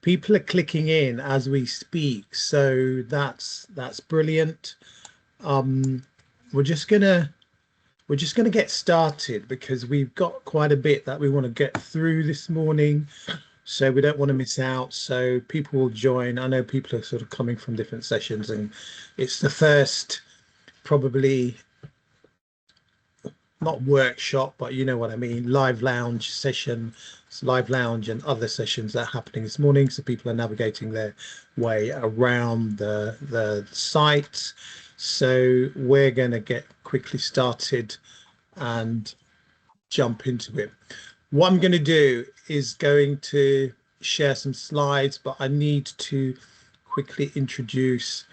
People are clicking in as we speak, so that's brilliant. Um, we're just gonna get started because we've got quite a bit that we want to get through this morning, so we don't want to miss out. So people will join. I know people are sort of coming from different sessions, and it's the first probably not workshop, but you know what I mean, live lounge session, live lounge and other sessions that are happening this morning. So people are navigating their way around the site. So we're going to get quickly started and jump into it. What I'm going to do is going to share some slides, but I need to quickly introduce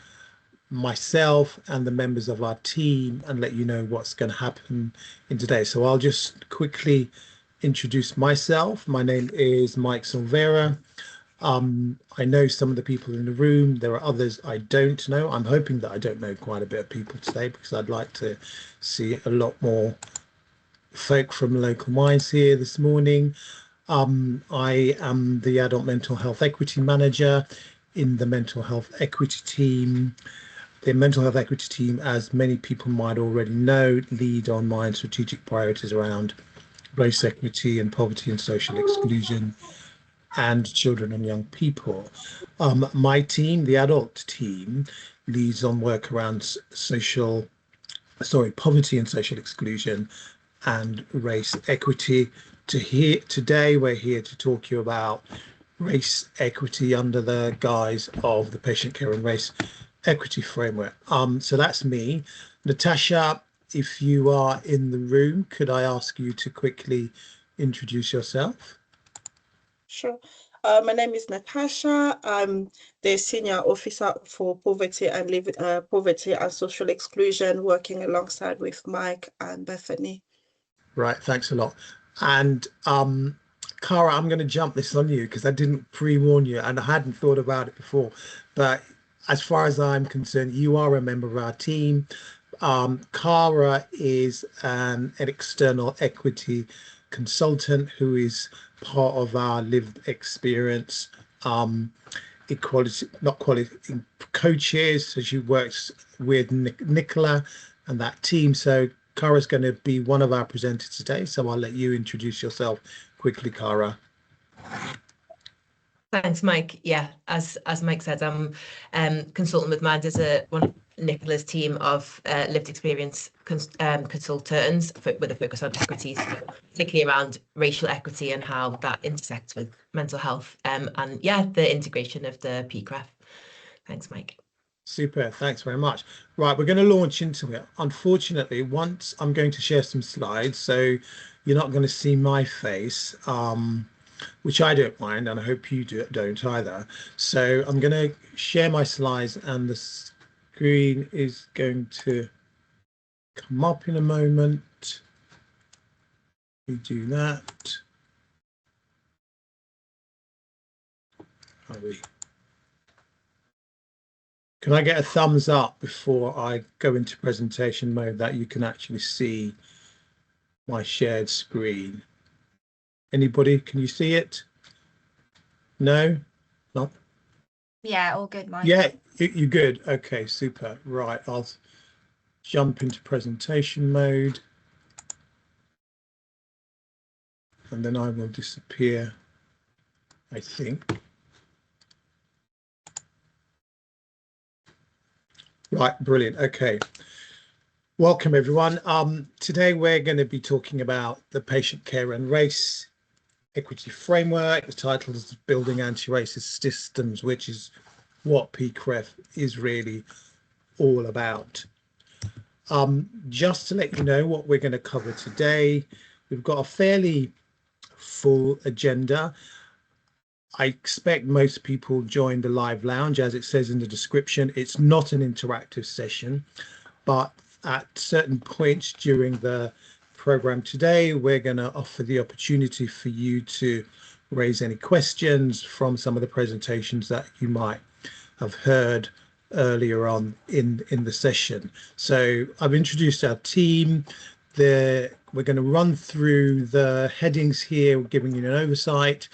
myself and the members of our team and let you know what's going to happen in today. So I'll just quickly introduce myself. My name is Mike Silvera. I know some of the people in the room. There are others I don't know. I'm hoping that I don't know quite a bit of people today because I'd like to see a lot more folk from Local Minds here this morning. I am the Adult Mental Health Equity Manager in the Mental Health Equity team. The Mental Health Equity team, as many people might already know, lead on my strategic priorities around race equity and poverty and social exclusion and children and young people. My team, the adult team, leads on work around poverty and social exclusion and race equity. Today, we're here to talk to you about race equity under the guise of the Patient Care and Race Equity Framework. So that's me. Natasha, if you are in the room, could I ask you to quickly introduce yourself? Sure. My name is Natasha. I'm the Senior Officer for Poverty and Social Exclusion, working alongside with Mike and Bethany. Right, thanks a lot. And Cara, I'm going to jump this on you because I didn't pre-warn you and I hadn't thought about it before. But as far as I'm concerned, you are a member of our team. Cara is an external equity consultant who is part of our lived experience coaches. So she works with Nicola and that team. So Cara's going to be one of our presenters today. So I'll let you introduce yourself quickly, Cara. Thanks, Mike. Yeah, as Mike said, I'm consultant with Mind as one of Nicola's team of lived experience consultants with a focus on equities, particularly around racial equity and how that intersects with mental health and yeah, the integration of the PCREF. Thanks, Mike. Super, thanks very much. Right, we're going to launch into it. Unfortunately, once I'm going to share some slides, so you're not going to see my face. Which I don't mind, and I hope you don't either. So I'm going to share my slides, and the screen is going to come up in a moment. We do that. Can I get a thumbs up before I go into presentation mode that you can actually see my shared screen? Anybody, can you see it? No? Not? Yeah, all good, Mike. Yeah, you're good. Okay, super. Right, I'll jump into presentation mode. And then I will disappear, I think. Right, brilliant. Okay. Welcome, everyone. Today we're going to be talking about the Patient Care and Race Equity Framework. The title is Building Anti-Racist Systems, which is what PCREF is really all about. Just to let you know what we're going to cover today, we've got a fairly full agenda. I expect most people join the live lounge, as it says in the description. It's not an interactive session, but at certain points during the program today, we're going to offer the opportunity for you to raise any questions from some of the presentations that you might have heard earlier on in the session. So I've introduced our team. We're going to run through the headings here, giving you an oversight.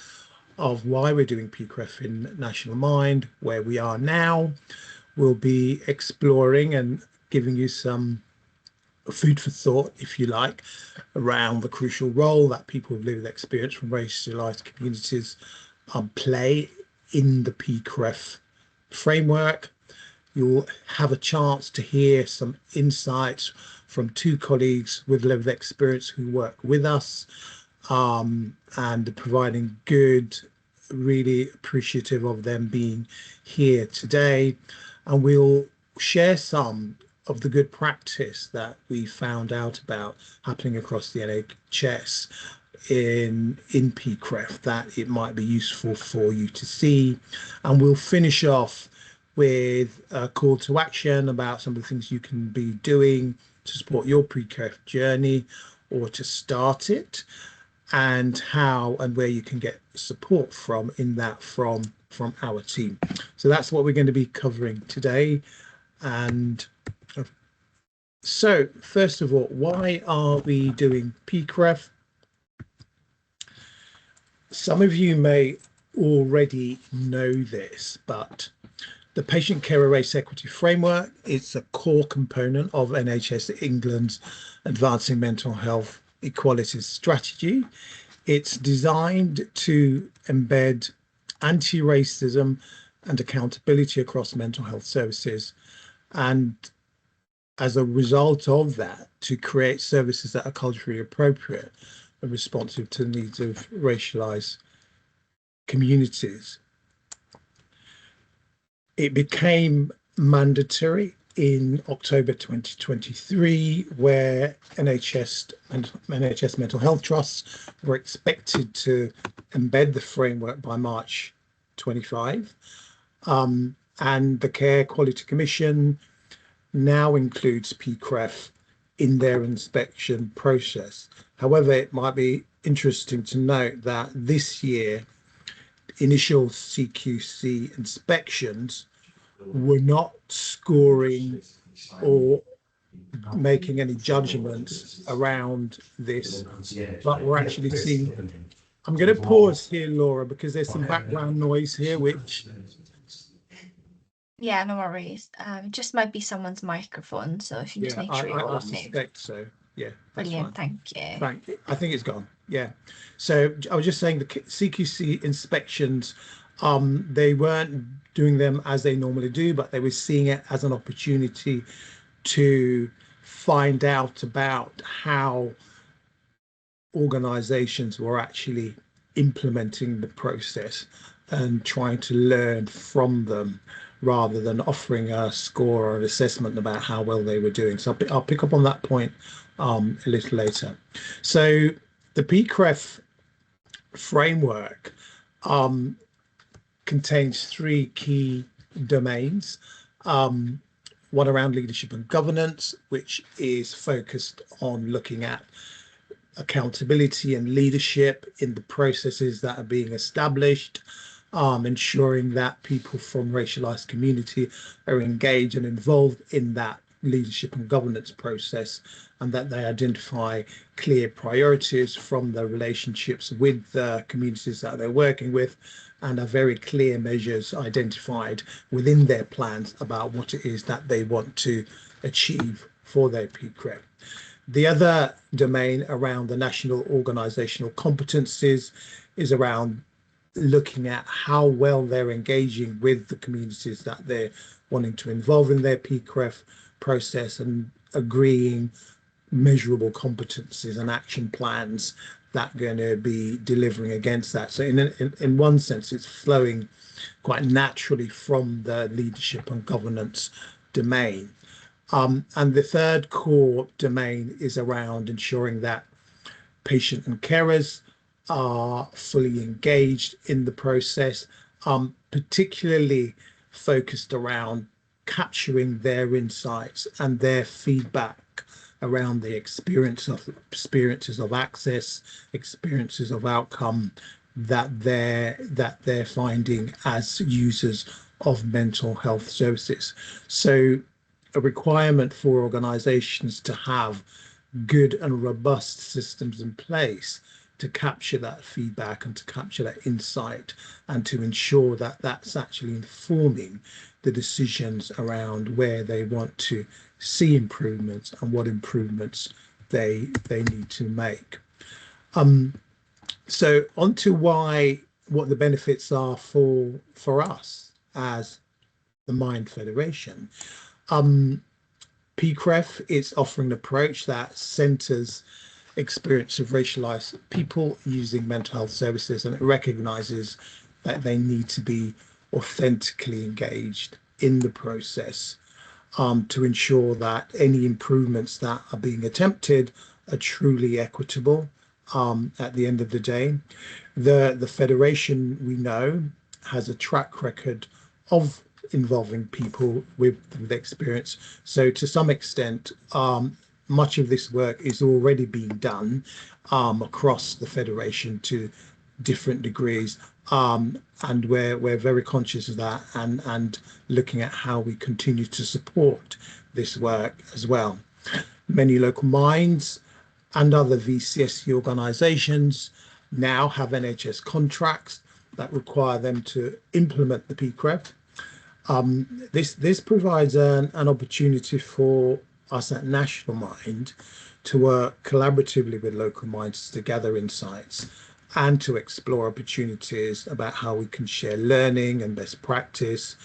of why we're doing PCREF in National Mind, where we are now. We'll be exploring and giving you some food for thought, if you like, around the crucial role that people with lived experience from racialized communities play in the PCREF framework. You'll have a chance to hear some insights from two colleagues with lived experience who work with us, and providing good, really appreciative of them being here today. And we'll share some of the good practice that we found out about happening across the NHS in PCREF that it might be useful for you to see. And we'll finish off with a call to action about some of the things you can be doing to support your PCREF journey or to start it, and how and where you can get support from in that from our team. So that's what we're going to be covering today. And so first of all, why are we doing PCREF? Some of you may already know this, but the Patient Care Race Equity Framework is a core component of NHS England's Advancing Mental Health Equality Strategy. It's designed to embed anti-racism and accountability across mental health services, and as a result of that, to create services that are culturally appropriate and responsive to the needs of racialized communities. It became mandatory in October 2023, where NHS mental health trusts were expected to embed the framework by March 25. And the Care Quality Commission now includes PCREF in their inspection process. However, it might be interesting to note that this year, initial CQC inspections were not scoring or making any judgments around this, but we're actually seeing. I'm going to pause here, Laura, because there's some background noise here, which. Yeah, no worries. Just might be someone's microphone, so if you just make sure you're all I on mute. suspect so. Yeah, that's Brilliant, fine. thank you. I think it's gone. Yeah. So I was just saying the CQC inspections, they weren't doing them as they normally do, but they were seeing it as an opportunity to find out about how organizations were actually implementing the process and trying to learn from them rather than offering a score or an assessment about how well they were doing. So I'll pick up on that point a little later. So the PCREF framework contains three key domains. One around leadership and governance, which is focused on looking at accountability and leadership in the processes that are being established, ensuring that people from racialized community are engaged and involved in that leadership and governance process, and that they identify clear priorities from the relationships with the communities that they're working with, and are very clear measures identified within their plans about what it is that they want to achieve for their PCREF. The other domain around the national organizational competencies is around looking at how well they're engaging with the communities that they're wanting to involve in their PCREF process, and agreeing measurable competencies and action plans that are going to be delivering against that. So in one sense, it's flowing quite naturally from the leadership and governance domain. And the third core domain is around ensuring that patient and carers are fully engaged in the process, particularly focused around capturing their insights and their feedback around the experiences of access, experiences of outcome that they're finding as users of mental health services. So a requirement for organizations to have good and robust systems in place to capture that feedback and to capture that insight and to ensure that that's actually informing the decisions around where they want to see improvements and what improvements they need to make. So on to what the benefits are for us as the Mind Federation. PCREF is offering an approach that centers experience of racialized people using mental health services, and it recognizes that they need to be authentically engaged in the process to ensure that any improvements that are being attempted are truly equitable at the end of the day. The Federation, we know, has a track record of involving people with experience. So to some extent, much of this work is already being done across the Federation to different degrees. And we're very conscious of that and looking at how we continue to support this work as well. Many local minds and other VCSE organisations now have NHS contracts that require them to implement the PCREF. This provides an opportunity for us at National Mind to work collaboratively with local minds to gather insights and to explore opportunities about how we can share learning and best practice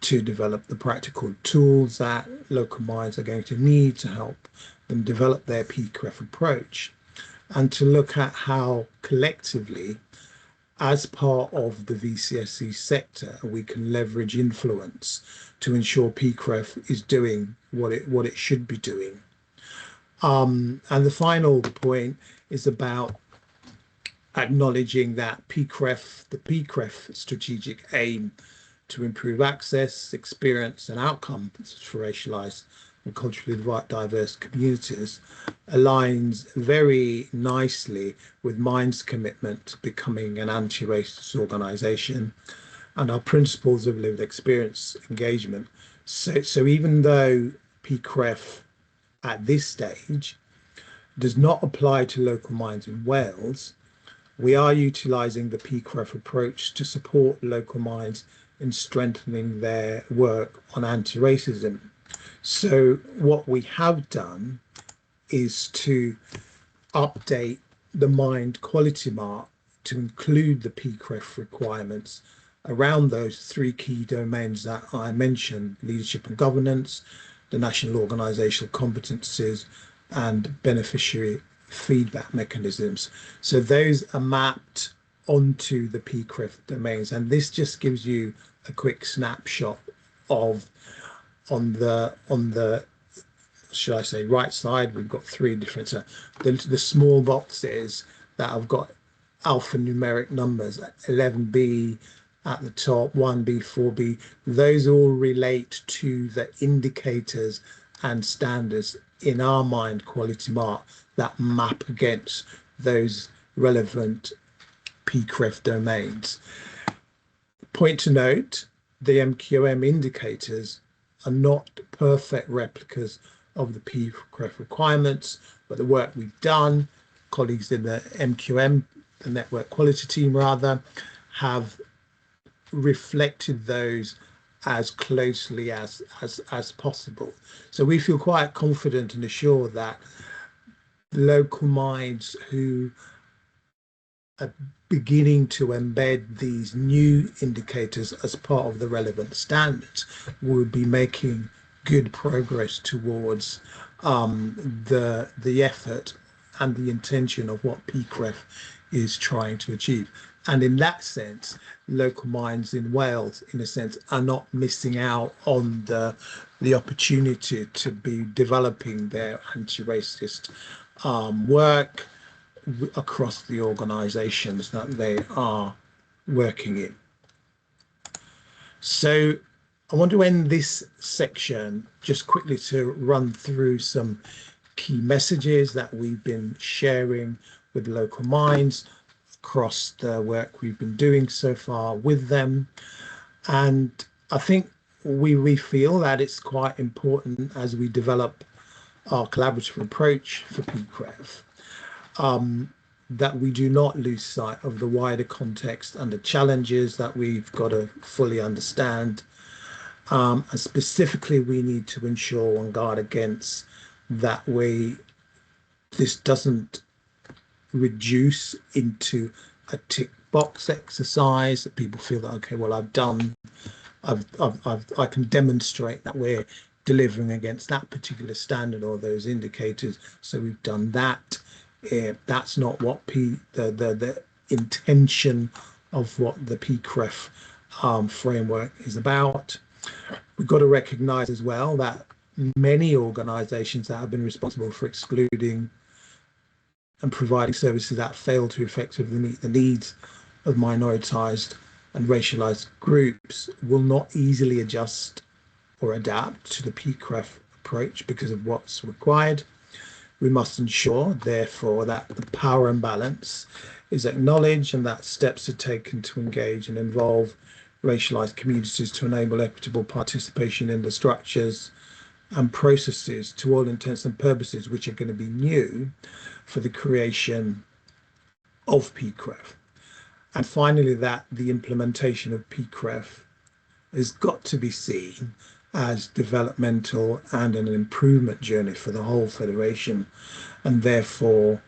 to develop the practical tools that local minds are going to need to help them develop their PCREF approach, and to look at how collectively, as part of the VCSE sector, we can leverage influence to ensure PCREF is doing what it should be doing. And the final point is about acknowledging that the PCREF strategic aim to improve access, experience and outcomes for racialized and culturally diverse communities aligns very nicely with Mind's commitment to becoming an anti-racist organisation and our principles of lived experience engagement. So even though PCREF at this stage does not apply to local minds in Wales, we are utilising the PCREF approach to support local minds in strengthening their work on anti-racism. So what we have done is to update the Mind quality mark to include the PCREF requirements around those three key domains that I mentioned: leadership and governance, the national organisational competencies, and beneficiary feedback mechanisms. So those are mapped onto the PCREF domains, and this just gives you a quick snapshot of on the should I say right side. We've got three different the small boxes that have got alphanumeric numbers, 11B at the top, 1B, 4B. Those all relate to the indicators and standards in our Mind quality mark that map against those relevant PCREF domains. Point to note, the MQM indicators are not perfect replicas of the PCREF requirements, but the work we've done, colleagues in the MQM, the network quality team rather, have reflected those as closely as possible. So we feel quite confident and assured that local minds who are beginning to embed these new indicators as part of the relevant standards will be making good progress towards the effort and the intention of what PCREF is trying to achieve. And in that sense, local minds in Wales, in a sense, are not missing out on the opportunity to be developing their anti-racist work across the organisations that they are working in. So I want to end this section just quickly to run through some key messages that we've been sharing with local minds across the work we've been doing so far with them. And I think we feel that it's quite important as we develop our collaborative approach for PCREF that we do not lose sight of the wider context and the challenges that we've got to fully understand. And specifically, we need to ensure and guard against that this doesn't reduce into a tick box exercise, that people feel that, okay, well, I can demonstrate that we're delivering against that particular standard or those indicators, so we've done that. That's not what the intention of what the PCREF framework is about. We've got to recognize as well that many organizations that have been responsible for excluding and providing services that fail to effectively meet the needs of minoritized and racialized groups will not easily adjust or adapt to the PCREF approach because of what's required. We must ensure, therefore, that the power imbalance is acknowledged and that steps are taken to engage and involve racialized communities to enable equitable participation in the structures and processes, to all intents and purposes, which are going to be new for the creation of PCREF. And finally, that the implementation of PCREF has got to be seen as developmental and an improvement journey for the whole federation, and therefore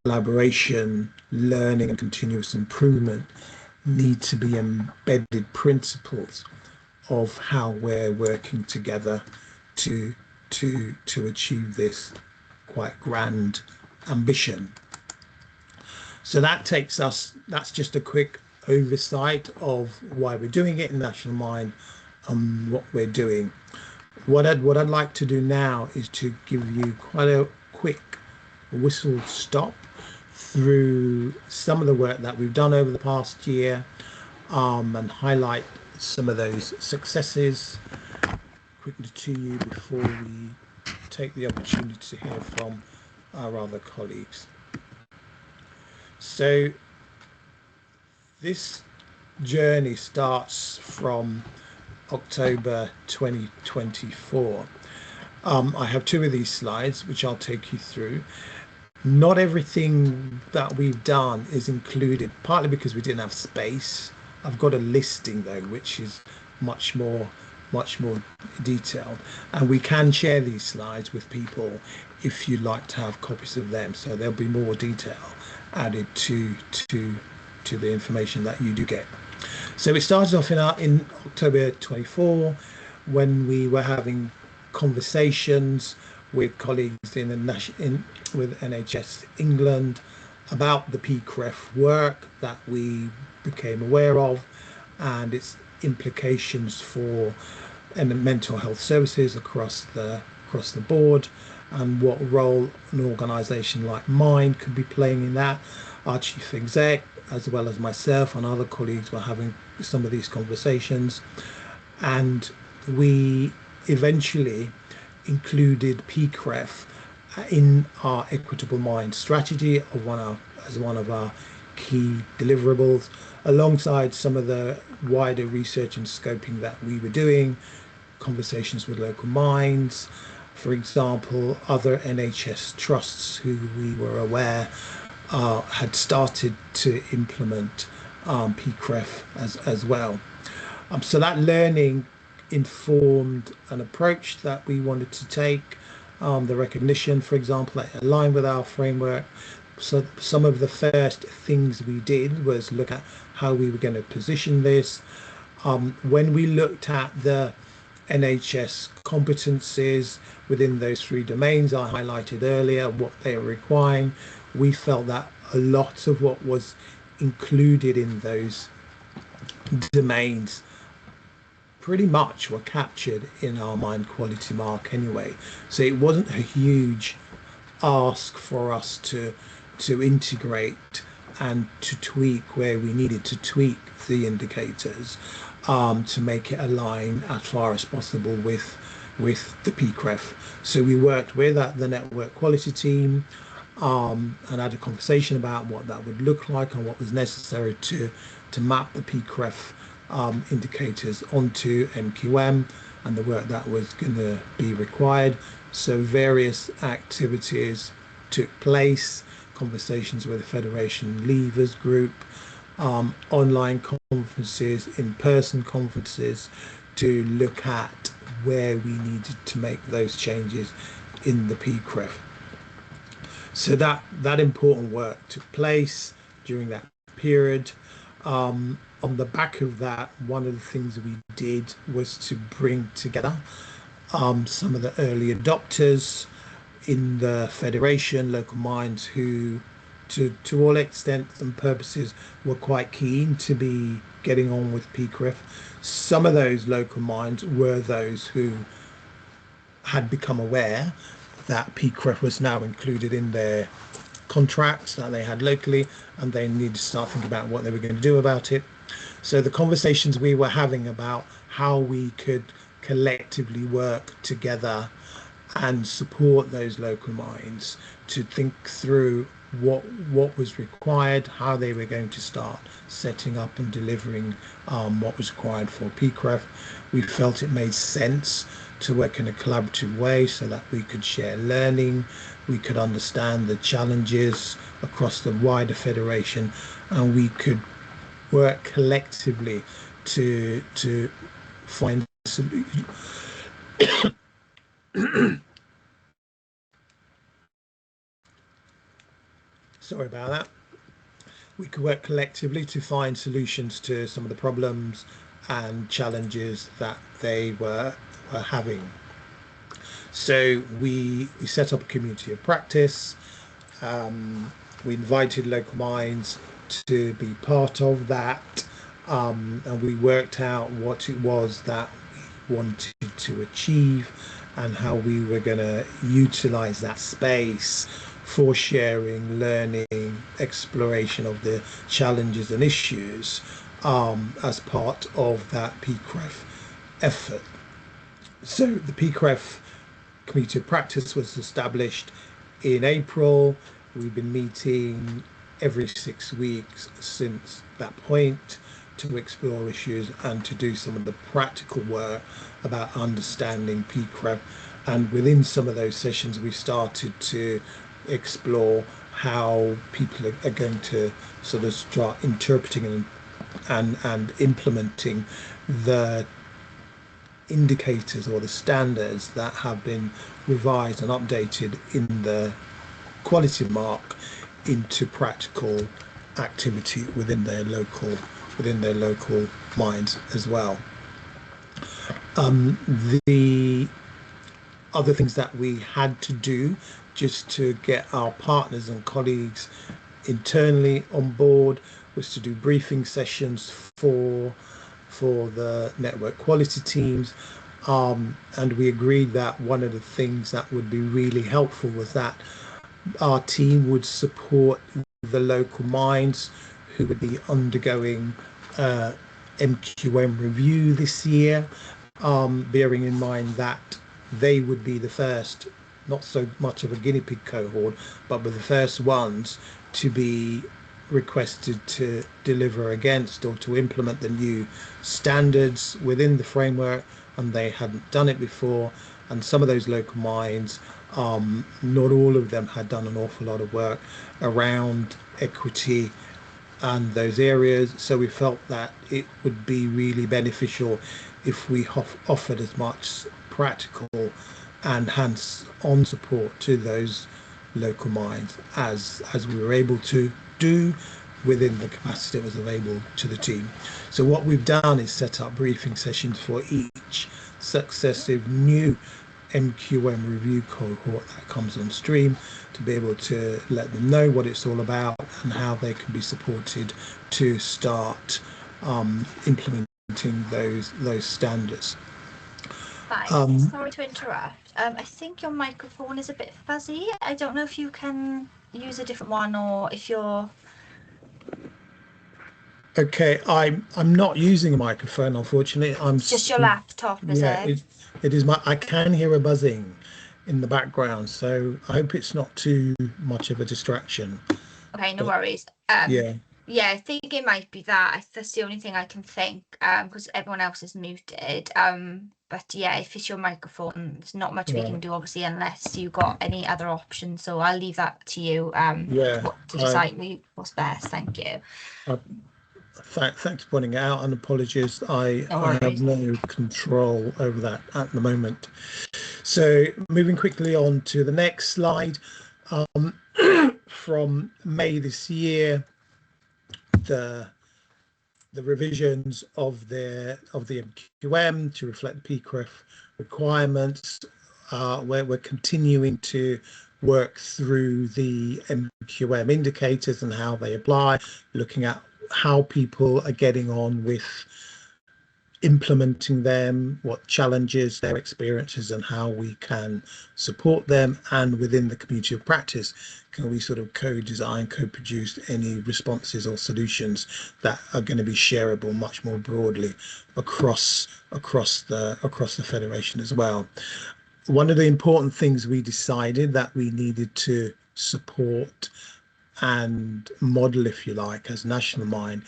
collaboration, learning and continuous improvement need to be embedded principles of how we're working together to achieve this quite grand ambition. So that takes us, that's just a quick oversight of why we're doing it in National Mind and what we're doing. What I'd like to do now is to give you quite a quick whistle stop through some of the work that we've done over the past year, and highlight some of those successes quickly to you before we take the opportunity to hear from our other colleagues. So this journey starts from October 2024. I have two of these slides which I'll take you through. Not everything that we've done is included, partly because we didn't have space. I've got a listing though, which is much more detailed, and we can share these slides with people if you'd like to have copies of them. So there'll be more detail added to the information that you do get. So it started off in October 24, when we were having conversations with colleagues with NHS England about the PCREF work that we became aware of and its implications for mental health services across the board, and what role an organisation like mine could be playing in that. Our chief exec, as well as myself and other colleagues, were having some of these conversations, and we eventually included PCREF in our Equitable Mind strategy as one of our key deliverables, alongside some of the wider research and scoping that we were doing, conversations with local minds, for example, other NHS trusts who we were aware had started to implement PCREF as well. So that learning informed an approach that we wanted to take, the recognition, for example, that aligned with our framework. So some of the first things we did was look at how we were going to position this. When we looked at the NHS competencies within those three domains I highlighted earlier, what they were requiring, we felt that a lot of what was included in those domains pretty much were captured in our Mind Quality Mark anyway. So it wasn't a huge ask for us to integrate and to tweak where we needed to tweak the indicators, to make it align as far as possible with the PCREF. So we worked with the network quality team, and had a conversation about what that would look like and what was necessary to map the PCREF indicators onto MQM and the work that was going to be required. So various activities took place, conversations with the Federation Levers Group, online conferences, in-person conferences, to look at where we needed to make those changes in the PCREF. So that important work took place during that period. On the back of that, one of the things we did was to bring together some of the early adopters in the Federation, local minds who, to all extents and purposes, were quite keen to be getting on with PCREF. Some of those local minds were those who had become aware that PCREF was now included in their contracts that they had locally, and they needed to start thinking about what they were going to do about it. So the conversations we were having about how we could collectively work together and support those local minds to think through what was required, how they were going to start setting up and delivering what was required for PCREF. We felt it made sense to work in a collaborative way so that we could share learning, we could understand the challenges across the wider federation, and we could work collectively to find solutions. Sorry about that. We could work collectively to find solutions to some of the problems and challenges that they were having. So we set up a community of practice. We invited local minds to be part of that, and we worked out what it was that we wanted to achieve and how we were going to utilize that space for sharing, learning, exploration of the challenges and issues as part of that PCREF effort. So the PCREF Community of Practice was established in April. We've been meeting every 6 weeks since that point to explore issues and to do some of the practical work about understanding PCREF. And within some of those sessions, we started to explore how people are going to sort of start interpreting and implementing the indicators or the standards that have been revised and updated in the quality mark into practical activity within their local minds as well. The other things that we had to do just to get our partners and colleagues internally on board was to do briefing sessions for the network quality teams, and we agreed that one of the things that would be really helpful was that our team would support the local minds who would be undergoing MQM review this year, bearing in mind that they would be the first, not so much of a guinea pig cohort, but were the first ones to be requested to deliver against or to implement the new standards within the framework, and they hadn't done it before. And some of those local minds, not all of them had done an awful lot of work around equity and those areas. So we felt that it would be really beneficial if we offered as much practical and hands-on support to those local minds as we were able to do within the capacity that was available to the team. So what we've done is set up briefing sessions for each successive new MQM review cohort that comes on stream, to be able to let them know what it's all about and how they can be supported to start implementing those standards. Hi, sorry to interrupt. I think your microphone is a bit fuzzy. I don't know if you can use a different one or if you're... Okay, I'm not using a microphone, unfortunately. It's just your laptop, is it? It is. I can hear a buzzing in the background, so I hope it's not too much of a distraction. Okay, no worries. Yeah. Yeah, I think it might be that. That's the only thing I can think, because everyone else is muted. But yeah, if it's your microphone, there's not much we can do, obviously, unless you got any other options. So I'll leave that to you, to decide what's best. Thank you. Thanks for pointing it out, and apologies. I have no control over that at the moment. So moving quickly on to the next slide. From May this year, the revisions of the MQM to reflect the PCREF requirements. We're continuing to work through the MQM indicators and how they apply, looking at how people are getting on with implementing them, what challenges their experiences, and how we can support them. And within the community of practice, can we sort of co-design, co-produce any responses or solutions that are going to be shareable much more broadly across the federation as well. One of the important things we decided that we needed to support and model, if you like, as National Mind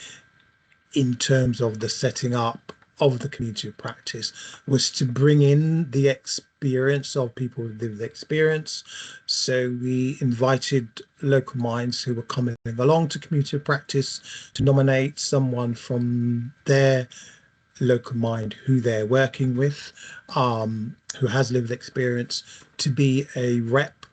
in terms of the setting up of the community of practice was to bring in the experience of people with lived experience. So we invited local minds who were coming along to community of practice to nominate someone from their local mind who they're working with, who has lived experience, to be a rep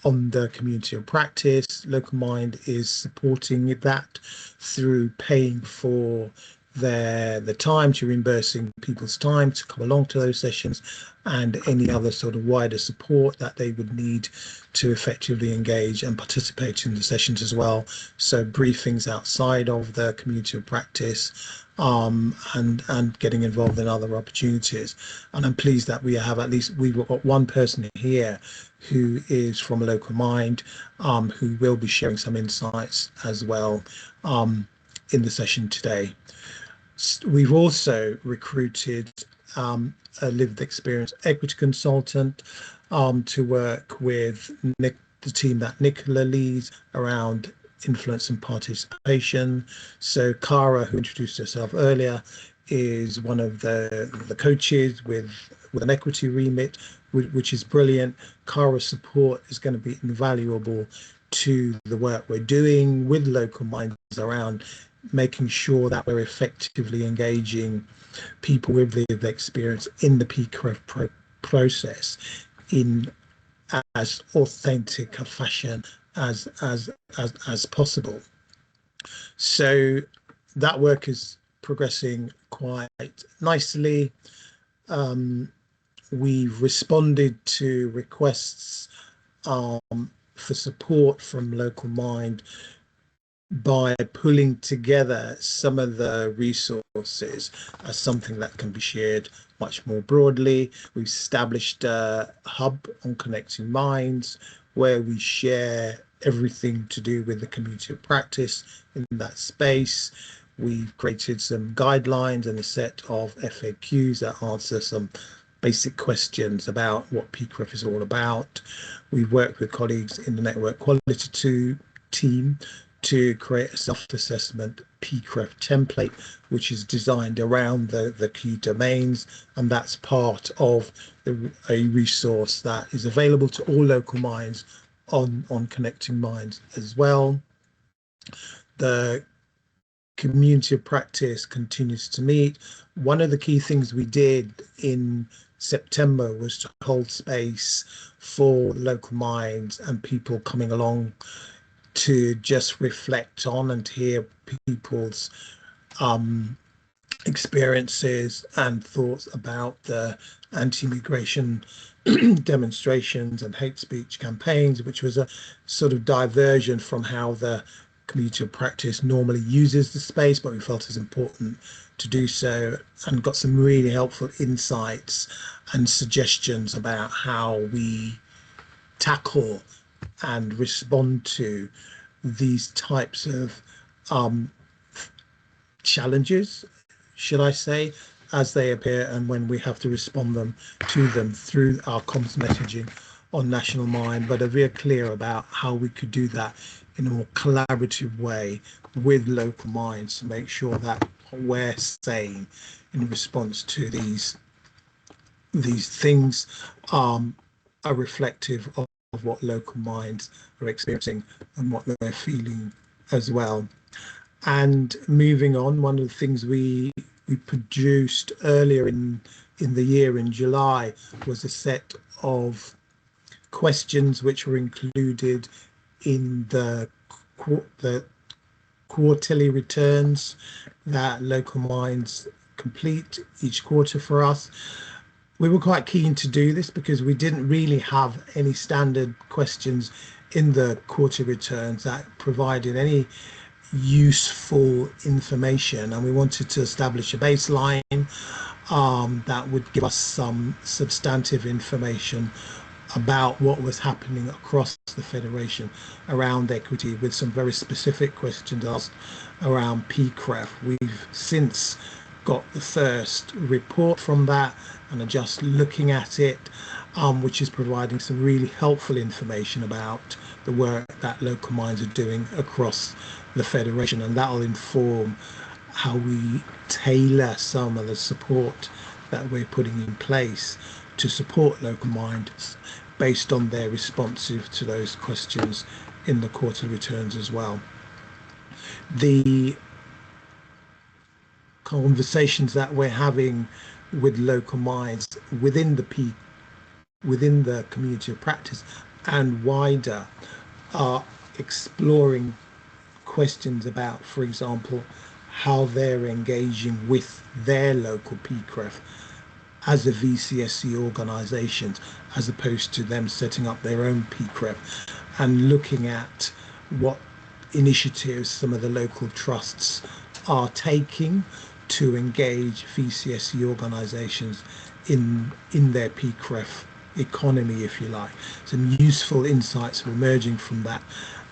on the community of practice. Local Mind is supporting that through paying for the time, to reimbursing people's time to come along to those sessions, and any other sort of wider support that they would need to effectively engage and participate in the sessions as well. So briefings outside of the community of practice, and getting involved in other opportunities. And I'm pleased that we've got one person here who is from a local mind, who will be sharing some insights as well in the session today. We've also recruited a lived experience equity consultant to work with the team that Nicola leads around influence and participation. So Cara, who introduced herself earlier, is one of the coaches with an equity remit, which is brilliant. Cara's support is going to be invaluable to the work we're doing with local minds around making sure that we're effectively engaging people with lived experience in the PCREF process in as authentic a fashion as possible. So that work is progressing quite nicely. We've responded to requests for support from local mind by pulling together some of the resources as something that can be shared much more broadly. We've established a hub on Connecting Minds where we share everything to do with the community of practice in that space. We've created some guidelines and a set of FAQs that answer some basic questions about what PCREF is all about. We've worked with colleagues in the Network Quality team to create a self-assessment PCREF template, which is designed around the key domains, and that's part of a resource that is available to all local minds on Connecting Minds as well. The community of practice continues to meet. One of the key things we did in September was to hold space for local minds and people coming along to just reflect on and hear people's experiences and thoughts about the anti-immigration demonstrations and hate speech campaigns, which was a sort of diversion from how the community of practice normally uses the space, but we felt it was important to do so, and got some really helpful insights and suggestions about how we tackle and respond to these types of challenges, should I say, as they appear, and when we have to respond to them through our comms messaging on National Mind, but are very clear about how we could do that in a more collaborative way with local minds to make sure that what we're saying in response to these things are reflective of what local minds are experiencing and what they're feeling as well. And moving on, one of the things we produced earlier in the year in July was a set of questions which were included in the quarterly returns that local minds complete each quarter for us. We were quite keen to do this because we didn't really have any standard questions in the quarter returns that provided any useful information, and we wanted to establish a baseline that would give us some substantive information about what was happening across the Federation around equity, with some very specific questions asked around PCREF. We've since got the first report from that and are just looking at it, which is providing some really helpful information about the work that local minds are doing across the Federation, and that will inform how we tailor some of the support that we're putting in place to support local minds based on their responsive to those questions in the quarterly returns as well. The conversations that we're having with local minds within the community of practice and wider are exploring questions about, for example, how they're engaging with their local PCREF as a VCSE organisations, as opposed to them setting up their own PCREF, and looking at what initiatives some of the local trusts are taking to engage VCSE organisations in their PCREF economy, if you like. Some useful insights are emerging from that,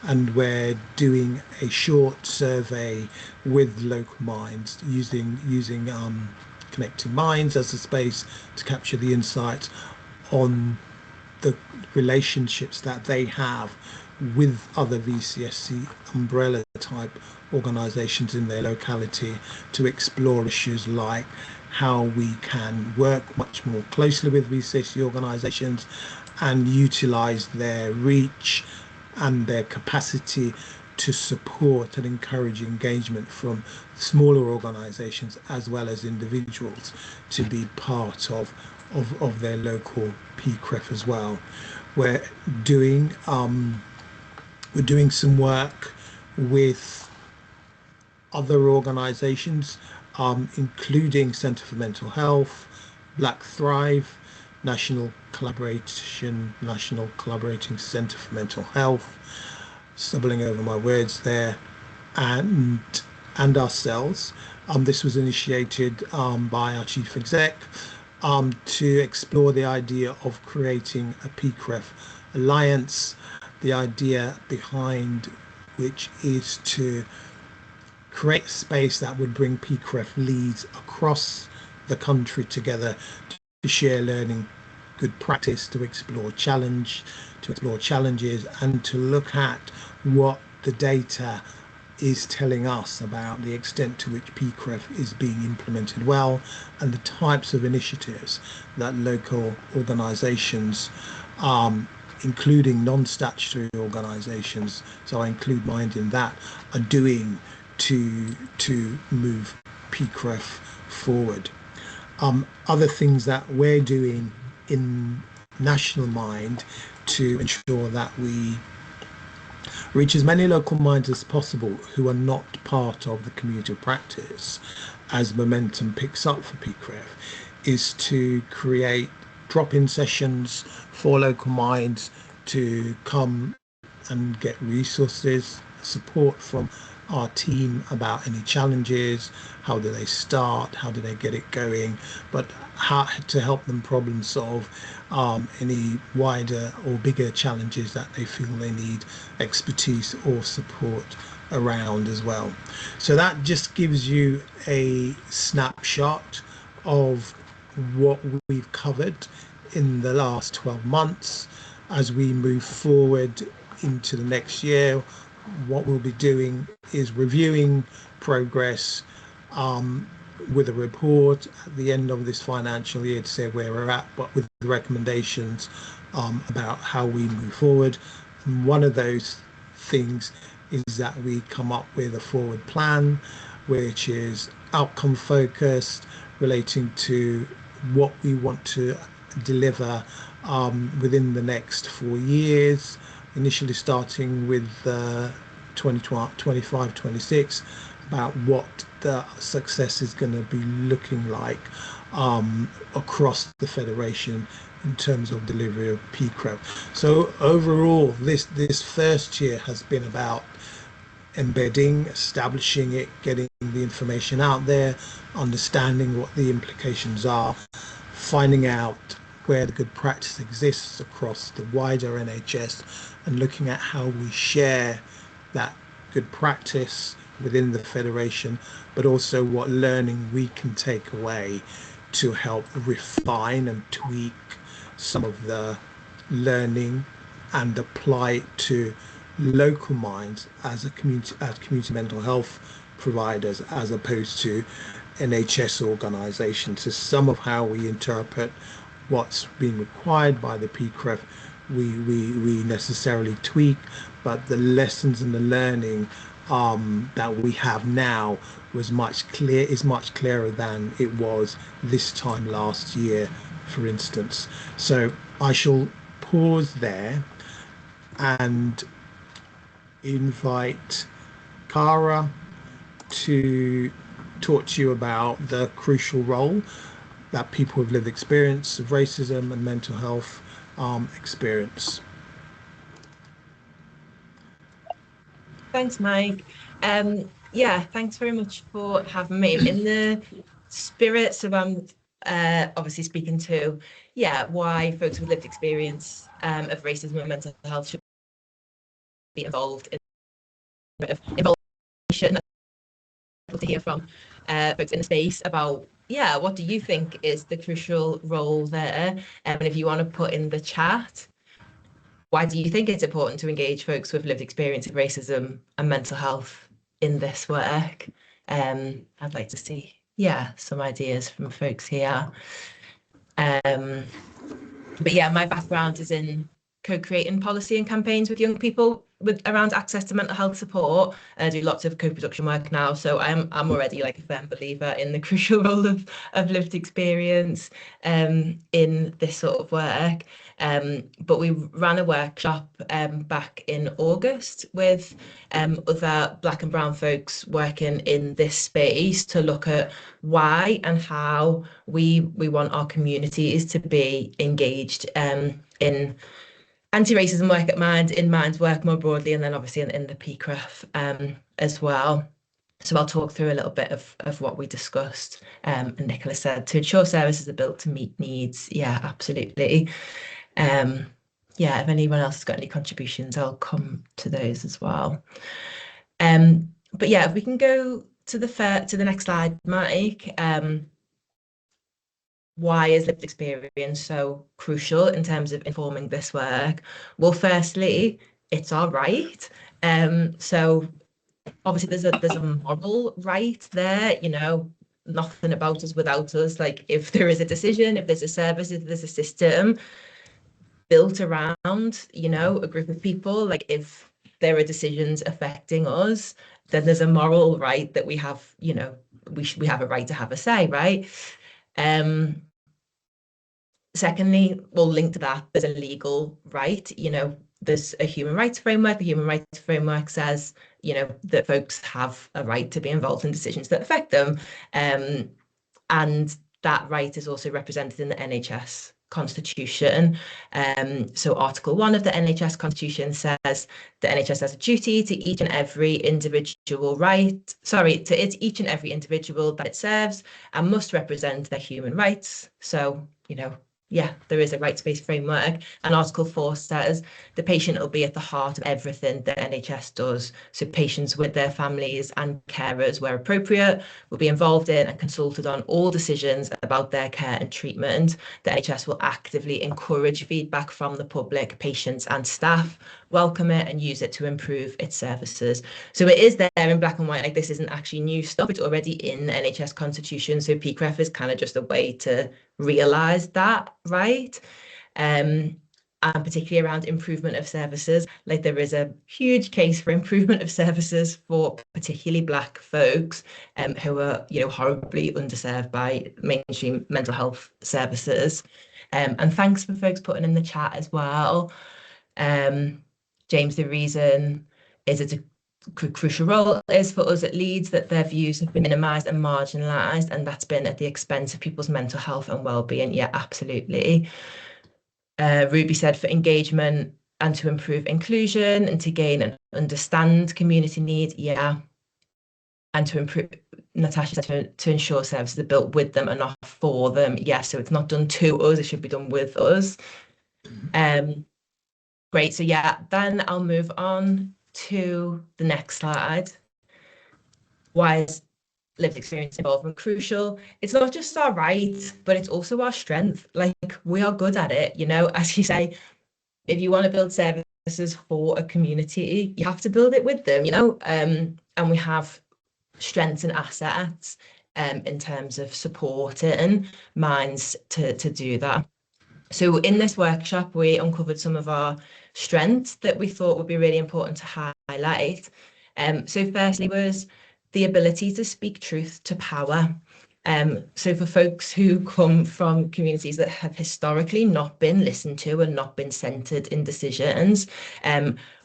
and we're doing a short survey with local minds using Connecting Minds as a space to capture the insights on the relationships that they have with other VCSE umbrella type organisations in their locality, to explore issues like how we can work much more closely with VCSE organisations and utilise their reach and their capacity to support and encourage engagement from smaller organisations as well as individuals to be part of their local PCREF as well. We're doing some work with other organisations, including Centre for Mental Health, Black Thrive, National Collaborating Centre for Mental Health, stumbling over my words there, and ourselves. This was initiated by our Chief Exec to explore the idea of creating a PCREF alliance, the idea behind which is to create a space that would bring PCREF leads across the country together to share learning, good practice, to explore challenges, and to look at what the data is telling us about the extent to which PCREF is being implemented well, and the types of initiatives that local organisations, including non-statutory organisations, so I include Mind in that, are doing to move PCREF forward. Other things that we're doing in National Mind to ensure that we reach as many local minds as possible who are not part of the community of practice as momentum picks up for PCREF is to create drop-in sessions for local minds to come and get resources, support from our team about any challenges, how do they start, how do they get it going, but how to help them problem solve any wider or bigger challenges that they feel they need expertise or support around as well. So that just gives you a snapshot of what we've covered in the last 12 months. as we move forward into the next year, what we'll be doing is reviewing progress with a report at the end of this financial year to say where we're at, but with recommendations about how we move forward. And one of those things is that we come up with a forward plan, which is outcome focused, relating to what we want to deliver within the next 4 years, initially starting with 2025, 26, about what the success is going to be looking like across the Federation in terms of delivery of PCREF. So overall, this first year has been about embedding, establishing it, getting the information out there, understanding what the implications are, finding out where the good practice exists across the wider NHS, and looking at how we share that good practice within the Federation, but also what learning we can take away to help refine and tweak some of the learning and apply it to local minds as community mental health providers, as opposed to NHS organisations. So some of how we interpret what's been required by the PCREF, we necessarily tweak, but the lessons and the learning that we have now is much clearer than it was this time last year, for instance. So I shall pause there and invite Cara to talk to you about the crucial role that people with lived experience of racism and mental health experience. Thanks, Mike. Yeah, thanks very much for having me. In the spirit of obviously speaking to, why folks with lived experience of racism and mental health should be involved in a bit of involvement. I'd love to hear from folks in the space about, what do you think is the crucial role there? And if you want to put in the chat, why do you think it's important to engage folks with lived experience of racism and mental health in this work? I'd like to see, some ideas from folks here. But my background is in co-creating policy and campaigns with young people around access to mental health support. I do lots of co-production work now, so I'm already like a firm believer in the crucial role of lived experience in this sort of work. But we ran a workshop back in August with other Black and Brown folks working in this space to look at why and how we want our communities to be engaged in anti-racism work at Mind, in Mind's work more broadly, and then obviously in the PCREF as well. So I'll talk through a little bit of what we discussed. And Nicola said, to ensure services are built to meet needs. Yeah, absolutely. If anyone else has got any contributions, I'll come to those as well. But if we can go to the next slide, Mike. Why is lived experience so crucial in terms of informing this work? Well, firstly, it's our right. So obviously there's a moral right there, nothing about us without us. Like if there is a decision, if there's a service, if there's a system built around, a group of people, like if there are decisions affecting us, then there's a moral right that we have, we have a right to have a say, right? Secondly, well, linked to that, there's a legal right, there's a human rights framework. The human rights framework says, that folks have a right to be involved in decisions that affect them. And that right is also represented in the NHS Constitution. So Article 1 of the NHS Constitution says the NHS has a duty to each and every individual each and every individual that it serves and must represent their human rights. So, yeah, there is a rights-based framework, and Article 4 says the patient will be at the heart of everything that NHS does. So patients with their families and carers, where appropriate, will be involved in and consulted on all decisions about their care and treatment. The NHS will actively encourage feedback from the public, patients and staff, welcome it and use it to improve its services. So it is there in black and white, like this isn't actually new stuff, it's already in the NHS constitution. So PCREF is kind of just a way to realise that, right? And particularly around improvement of services, like there is a huge case for improvement of services for particularly Black folks who are, you know, horribly underserved by mainstream mental health services. And thanks for folks putting in the chat as well. James, the reason is it's a crucial role is for us at Leeds that their views have been minimised and marginalised, and that's been at the expense of people's mental health and well-being. Yeah, absolutely. Ruby said for engagement and to improve inclusion and to gain and understand community needs. Yeah. And to improve, Natasha said to ensure services are built with them and not for them. Yeah, so it's not done to us, it should be done with us. Great, so yeah, then I'll move on to the next slide. Why is lived experience involvement crucial? It's not just our right, but it's also our strength. Like, we are good at it, you know, as you say, if you want to build services for a community, you have to build it with them, you know, and we have strengths and assets in terms of supporting minds to do that. So in this workshop, we uncovered some of our strengths that we thought would be really important to highlight. So firstly was the ability to speak truth to power. So for folks who come from communities that have historically not been listened to and not been centred in decisions,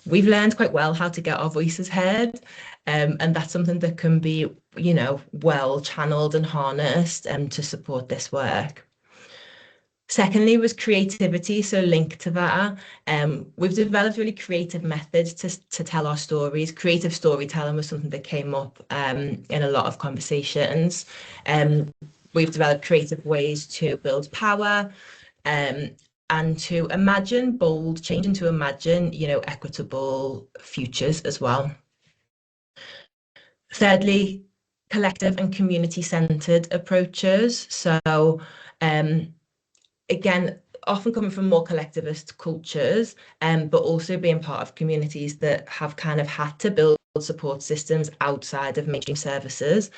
we've learned quite well how to get our voices heard. And that's something that can be, you know, well channelled and harnessed to support this work. Secondly was creativity, so linked to that. We've developed really creative methods to tell our stories. Creative storytelling was something that came up in a lot of conversations. We've developed creative ways to build power and to imagine bold change and to imagine, you know, equitable futures as well. Thirdly, collective and community-centred approaches. So again, often coming from more collectivist cultures, but also being part of communities that have kind of had to build support systems outside of mainstream services.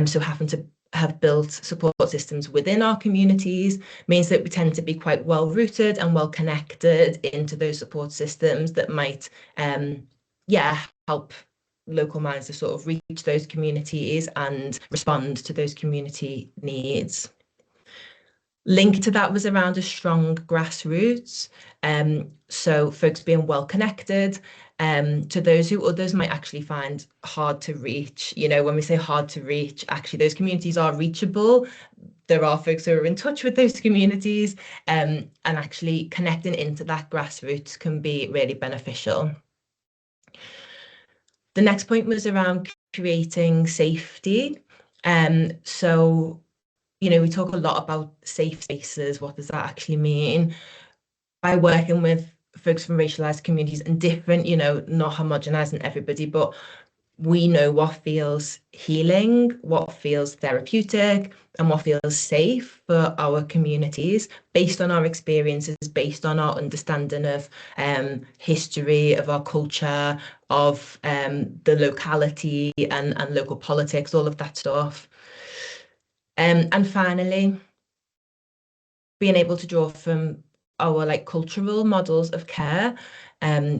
So having to have built support systems within our communities means that we tend to be quite well rooted and well connected into those support systems that might, help local minds to sort of reach those communities and respond to those community needs. Linked to that was around a strong grassroots. So folks being well connected to those who others might actually find hard to reach. You know, when we say hard to reach, actually those communities are reachable. There are folks who are in touch with those communities, and actually connecting into that grassroots can be really beneficial. The next point was around creating safety. So, you know, we talk a lot about safe spaces. What does that actually mean? By working with folks from racialized communities and different, you know, not homogenizing everybody, but we know what feels healing, what feels therapeutic, and what feels safe for our communities based on our experiences, based on our understanding of history, of our culture, of the locality and local politics, all of that stuff. And finally, being able to draw from our like cultural models of care.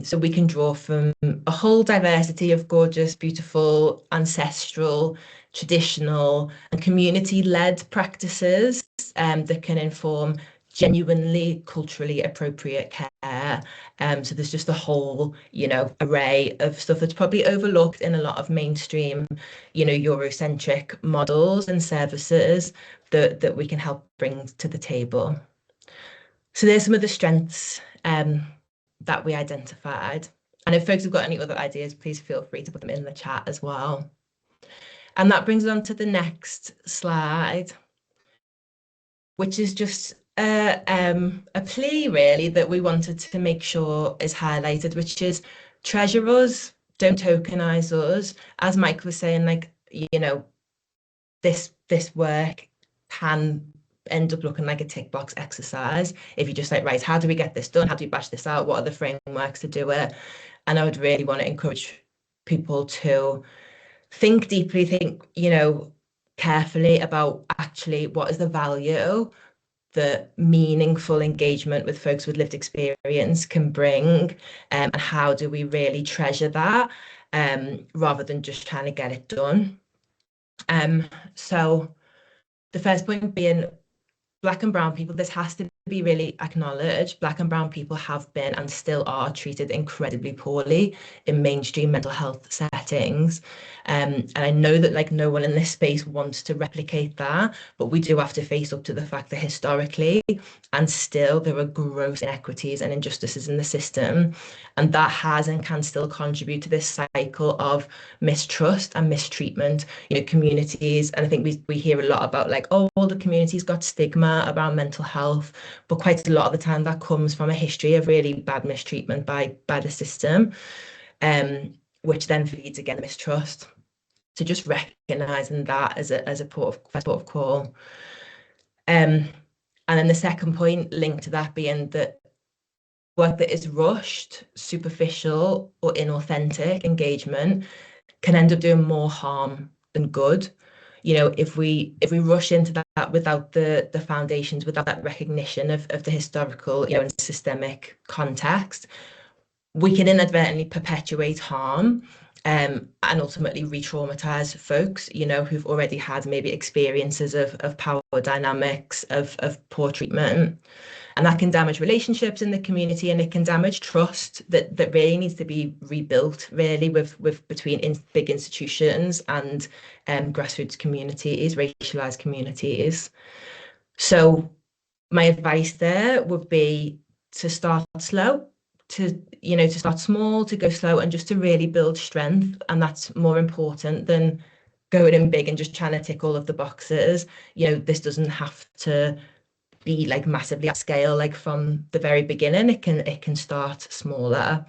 So we can draw from a whole diversity of gorgeous, beautiful, ancestral, traditional and community-led practices that can inform genuinely culturally appropriate care. So there's just a whole, you know, array of stuff that's probably overlooked in a lot of mainstream, you know, Eurocentric models and services that we can help bring to the table. So there's some of the strengths that we identified. And if folks have got any other ideas, please feel free to put them in the chat as well. And that brings us on to the next slide, which is just a plea really that we wanted to make sure is highlighted, which is treasure us, don't tokenize us. As Mike was saying, like, you know, this work can end up looking like a tick box exercise if you just like, right, how do we get this done? How do we bash this out? What are the frameworks to do it? And I would really want to encourage people to think deeply, think, you know, carefully about actually what is the value that meaningful engagement with folks with lived experience can bring, and how do we really treasure that, rather than just trying to get it done. So the first point being Black and brown people, this has to be really acknowledged. Black and brown people have been and still are treated incredibly poorly in mainstream mental health settings. And I know that like no one in this space wants to replicate that, but we do have to face up to the fact that historically and still there are gross inequities and injustices in the system. And that has and can still contribute to this cycle of mistrust and mistreatment. You know, communities, and I think we hear a lot about like, oh, all the communities got stigma around mental health, but quite a lot of the time that comes from a history of really bad mistreatment by the system, which then feeds again mistrust. So just recognizing that as a port of call. And then the second point linked to that being that work that is rushed, superficial, or inauthentic engagement can end up doing more harm than good. You know, if we rush into that without the foundations, without that recognition of the historical, you know, and systemic context, we can inadvertently perpetuate harm, and ultimately re-traumatize folks, you know, who've already had maybe experiences of power dynamics, of poor treatment. And that can damage relationships in the community, and it can damage trust that really needs to be rebuilt really with between big institutions and grassroots communities, racialized communities. So my advice there would be to start slow, to start small, to go slow, and just to really build strength. And that's more important than going in big and just trying to tick all of the boxes. You know, this doesn't have to be like massively at scale, like from the very beginning. It can start smaller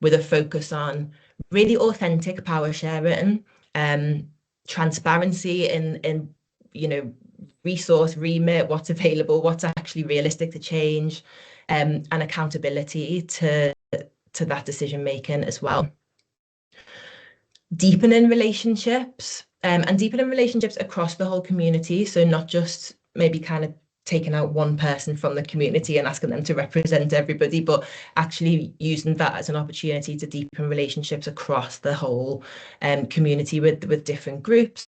with a focus on really authentic power sharing, transparency in you know, resource remit, what's available, what's actually realistic to change, and accountability to that decision making as well. Deepening relationships, and deepening relationships across the whole community. So not just maybe kind of taking out one person from the community and asking them to represent everybody, but actually using that as an opportunity to deepen relationships across the whole community with different groups.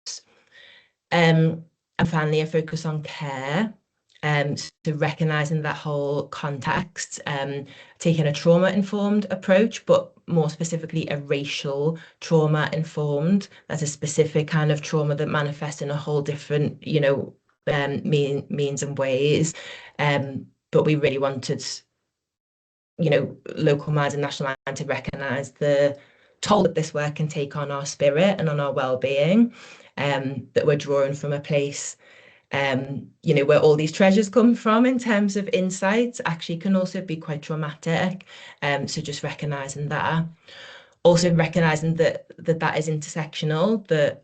And finally, a focus on care. So recognizing that whole context, taking a trauma-informed approach, but more specifically a racial trauma-informed. That's a specific kind of trauma that manifests in a whole different, you know, means and ways. But we really wanted, you know, local minds and national minds to recognise the toll that this work can take on our spirit and on our well-being, that we're drawing from a place, you know, where all these treasures come from in terms of insights actually can also be quite traumatic. So just recognising that. Also recognising that is intersectional, that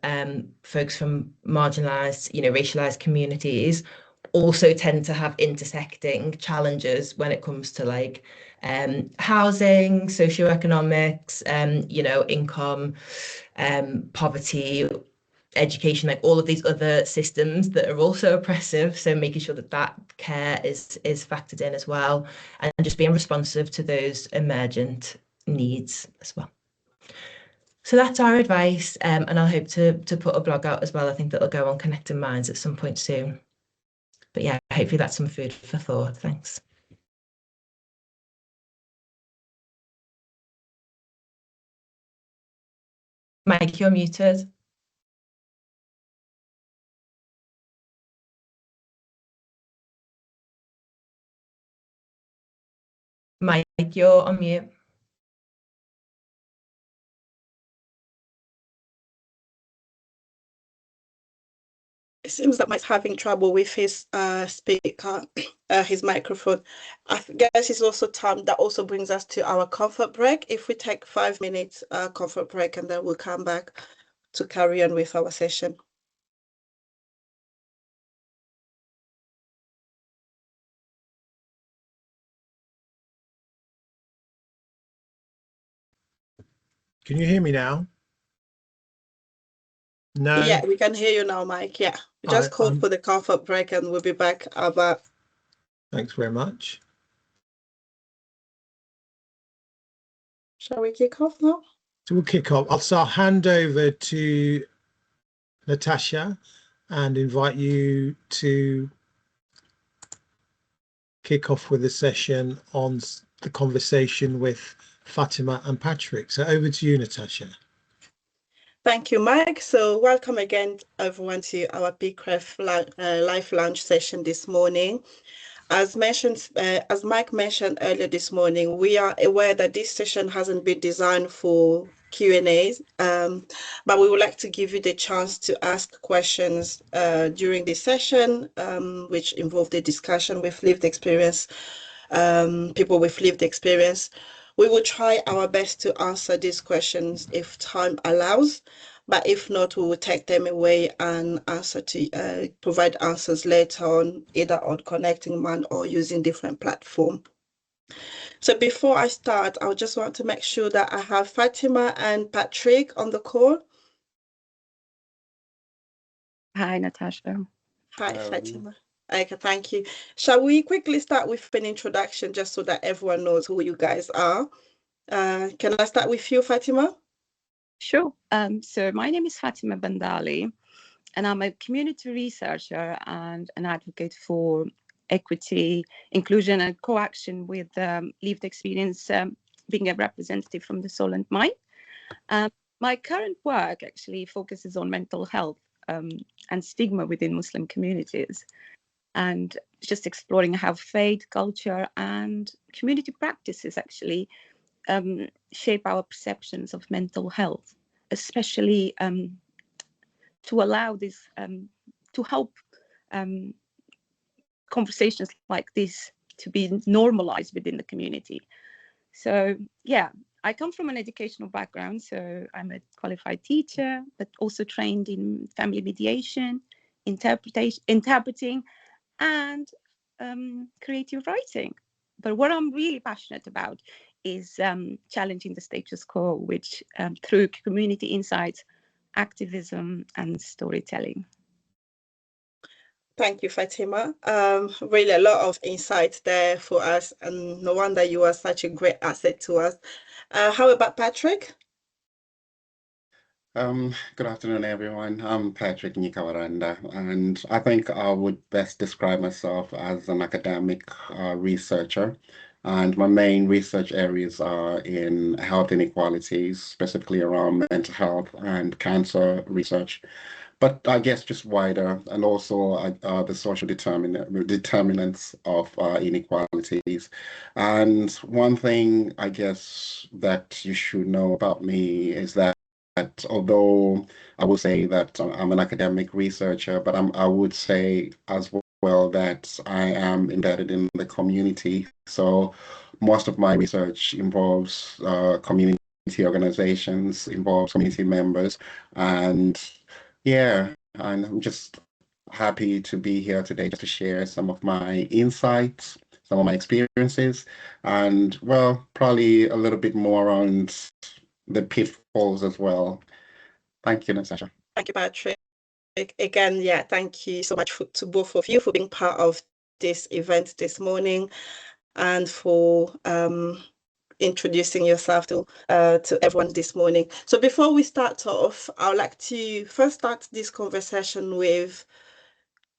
folks from marginalised, you know, racialised communities also tend to have intersecting challenges when it comes to like housing, socioeconomics, you know, income, poverty, education, like all of these other systems that are also oppressive. So making sure that that care is factored in as well, and just being responsive to those emergent needs as well. So that's our advice, and I'll hope to put a blog out as well. I think that'll go on Connecting Minds at some point soon. But yeah, hopefully that's some food for thought. Thanks. Mike, you're muted. Mike, you're on mute. It seems that Mike's having trouble with his speaker, his microphone. I guess it's also time. That also brings us to our comfort break. If we take 5 minutes comfort break, and then we'll come back to carry on with our session. Can you hear me now? No. Yeah, we can hear you now, Mike. Yeah, just call for the comfort break, and we'll be back about. Thanks very much. Shall we kick off now? So we'll kick off. So I'll hand over to Natasha and invite you to kick off with a session on the conversation with Fatima and Patrick. So over to you, Natasha. Thank you, Mike. So welcome again, everyone, to our PCREF live lunch session this morning. As Mike mentioned earlier this morning, we are aware that this session hasn't been designed for Q&As, but we would like to give you the chance to ask questions during this session, which involve the discussion with lived experience, people with lived experience. We will try our best to answer these questions if time allows, but if not, we will take them away and provide answers later on, either on Connecting Man or using different platform. So before I start, I just want to make sure that I have Fatima and Patrick on the call. Hi, Natasha. Hi, Fatima. Okay, thank you. Shall we quickly start with an introduction just so that everyone knows who you guys are? Can I start with you, Fatima? Sure. So my name is Fatima Bandali, and I'm a community researcher and an advocate for equity, inclusion, and co-action with lived experience, being a representative from the Solent Mine. My current work actually focuses on mental health and stigma within Muslim communities, and just exploring how faith, culture, and community practices actually shape our perceptions of mental health, especially to allow this, to help conversations like this to be normalized within the community. So yeah, I come from an educational background, so I'm a qualified teacher, but also trained in family mediation, interpreting, and creative writing. But what I'm really passionate about is challenging the status quo, which through community insights, activism, and storytelling. Thank you, Fatima. Really a lot of insight there for us, and no wonder you are such a great asset to us. How about Patrick? Good afternoon, everyone. I'm Patrick Nyikawaranda, and I think I would best describe myself as an academic researcher. And my main research areas are in health inequalities, specifically around mental health and cancer research, but I guess just wider, and also the social determinants of inequalities. And one thing I guess that you should know about me is that although I will say that I'm an academic researcher, but I would say as well that I am embedded in the community. So most of my research involves community organizations, involves community members, and yeah, and I'm just happy to be here today just to share some of my insights, some of my experiences, and well, probably a little bit more around the pitfalls as well. Thank you, Natasha. Thank you, Patrick. Again, yeah, thank you so much to both of you for being part of this event this morning and for introducing yourself to everyone this morning. So before we start off, I would like to first start this conversation with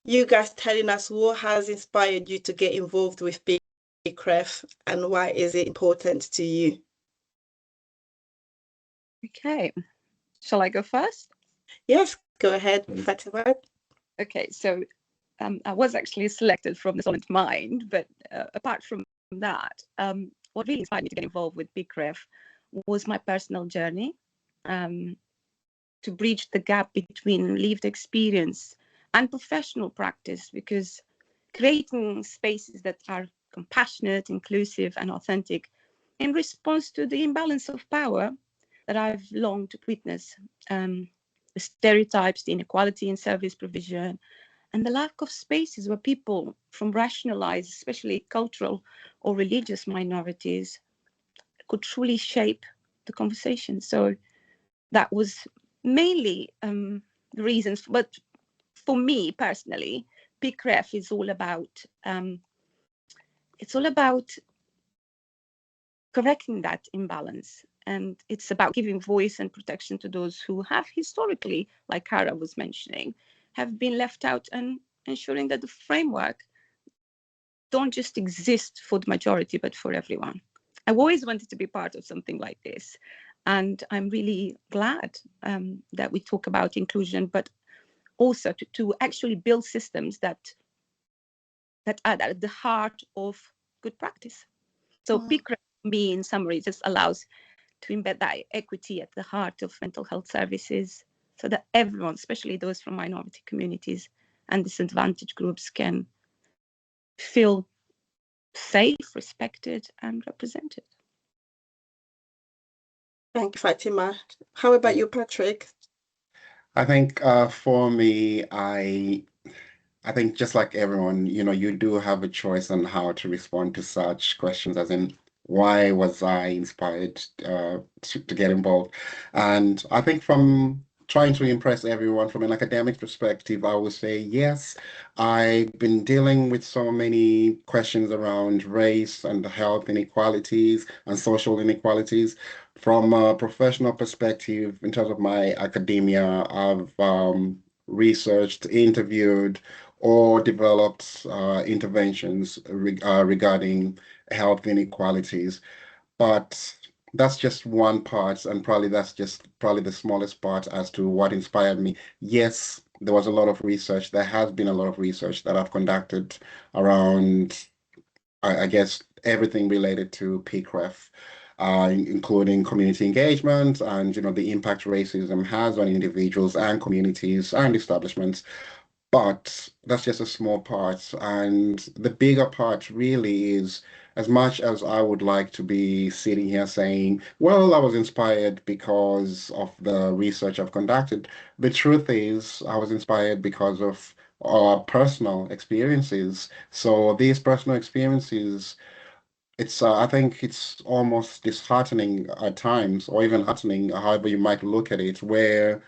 you guys telling us what has inspired you to get involved with PCREF and why is it important to you? Okay, shall I go first? Yes, go ahead, Fatima. Okay, so I was actually selected from the Solent Mine, but apart from that, what really inspired me to get involved with PCREF was my personal journey, to bridge the gap between lived experience and professional practice, because creating spaces that are compassionate, inclusive, and authentic in response to the imbalance of power that I've longed to witness, the stereotypes, the inequality in service provision, and the lack of spaces where people from rationalized, especially cultural or religious minorities, could truly shape the conversation. So that was mainly the reasons. But for me personally, PCREF is all about correcting that imbalance, and it's about giving voice and protection to those who have historically, like Cara was mentioning, have been left out, and ensuring that the framework don't just exist for the majority but for everyone. I've always wanted to be part of something like this, and I'm really glad that we talk about inclusion, but also to actually build systems that are at the heart of good practice. So PCREF, me, in summary, just allows to embed that equity at the heart of mental health services, so that everyone, especially those from minority communities and disadvantaged groups, can feel safe, respected, and represented. Thank you, Fatima. How about you, Patrick? I think for me, I think just like everyone, you do have a choice on how to respond to such questions, as in, why was I inspired to get involved? And I think from trying to impress everyone from an academic perspective, I would say yes. I've been dealing with so many questions around race and health inequalities and social inequalities. From a professional perspective, in terms of my academia, I've researched, interviewed, or developed interventions regarding health inequalities. But that's just one part, and that's just probably the smallest part as to what inspired me. Yes, there was a lot of research. There has been a lot of research that I've conducted around, I guess, everything related to PCREF. Including community engagement and the impact racism has on individuals and communities and establishments. But that's just a small part. And the bigger part really is, as much as I would like to be sitting here saying, well, I was inspired because of the research I've conducted, the truth is I was inspired because of personal experiences. So these personal experiences, I think it's almost disheartening at times, or even heartening, however you might look at it, where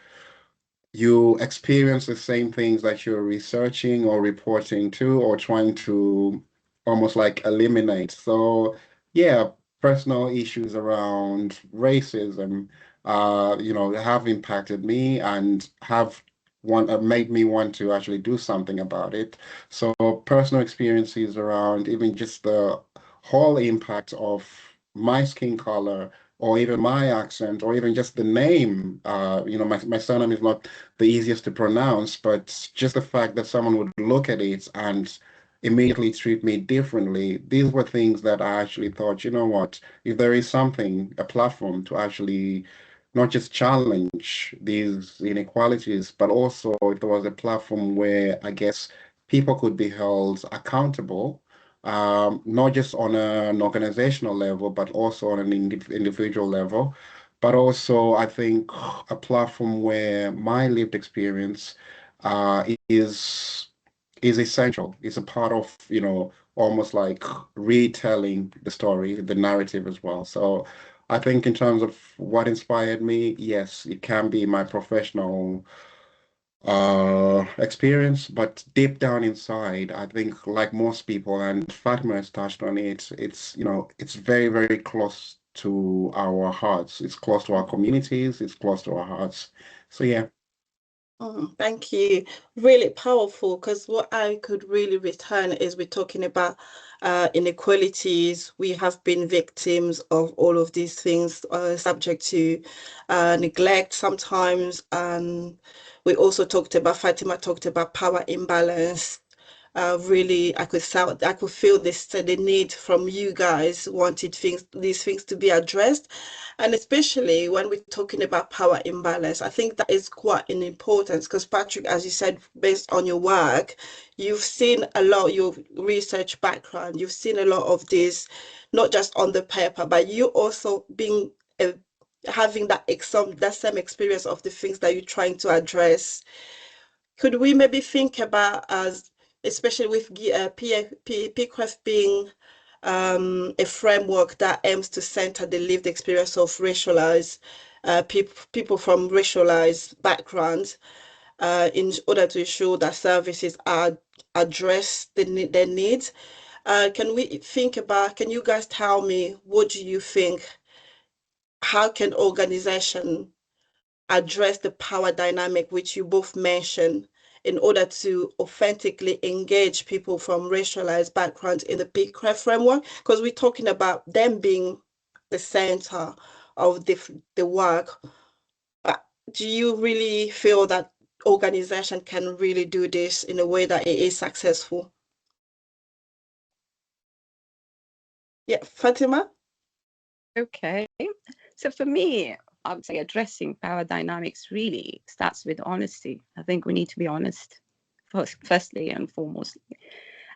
you experience the same things that you're researching or reporting to or trying to almost like eliminate. So yeah, personal issues around racism, have impacted me and have made me want to actually do something about it. So personal experiences around even just the whole impact of my skin color, or even my accent, or even just the name. My surname is not the easiest to pronounce, but just the fact that someone would look at it and immediately treat me differently, these were things that I actually thought, you know what, if there is something, a platform to actually not just challenge these inequalities, but also if there was a platform where I guess people could be held accountable, not just on an organizational level, but also on an individual level. But also, I think a platform where my lived experience is essential. It's a part of, almost like retelling the story, the narrative as well. So I think in terms of what inspired me, yes, it can be my professional experience, but deep down inside, I think like most people, and Fatima has touched on it, it's very, very close to our hearts. It's close to our communities, it's close to our hearts. So yeah. Thank you. Really powerful, because what I could really return is we're talking about inequalities. We have been victims of all of these things, subject to neglect sometimes. We also Fatima talked about power imbalance. really, I could feel this the need from you guys wanted these things to be addressed, and especially when we're talking about power imbalance, I think that is quite an importance because Patrick, as you said, based on your work, you've seen a lot, your research background, you've seen a lot of this, not just on the paper, but you also being having that same experience of the things that you're trying to address. Could we maybe think about, as especially with PCREF being a framework that aims to center the lived experience of racialized people from racialized backgrounds in order to ensure that services are address their needs. Can you guys tell me, what do you think? How can organization address the power dynamic which you both mentioned in order to authentically engage people from racialized backgrounds in the PCREF framework? Because we're talking about them being the center of the work. But do you really feel that organization can really do this in a way that it is successful? Yeah, Fatima? Okay. So for me, I would say addressing power dynamics really starts with honesty. I think we need to be honest, firstly and foremost.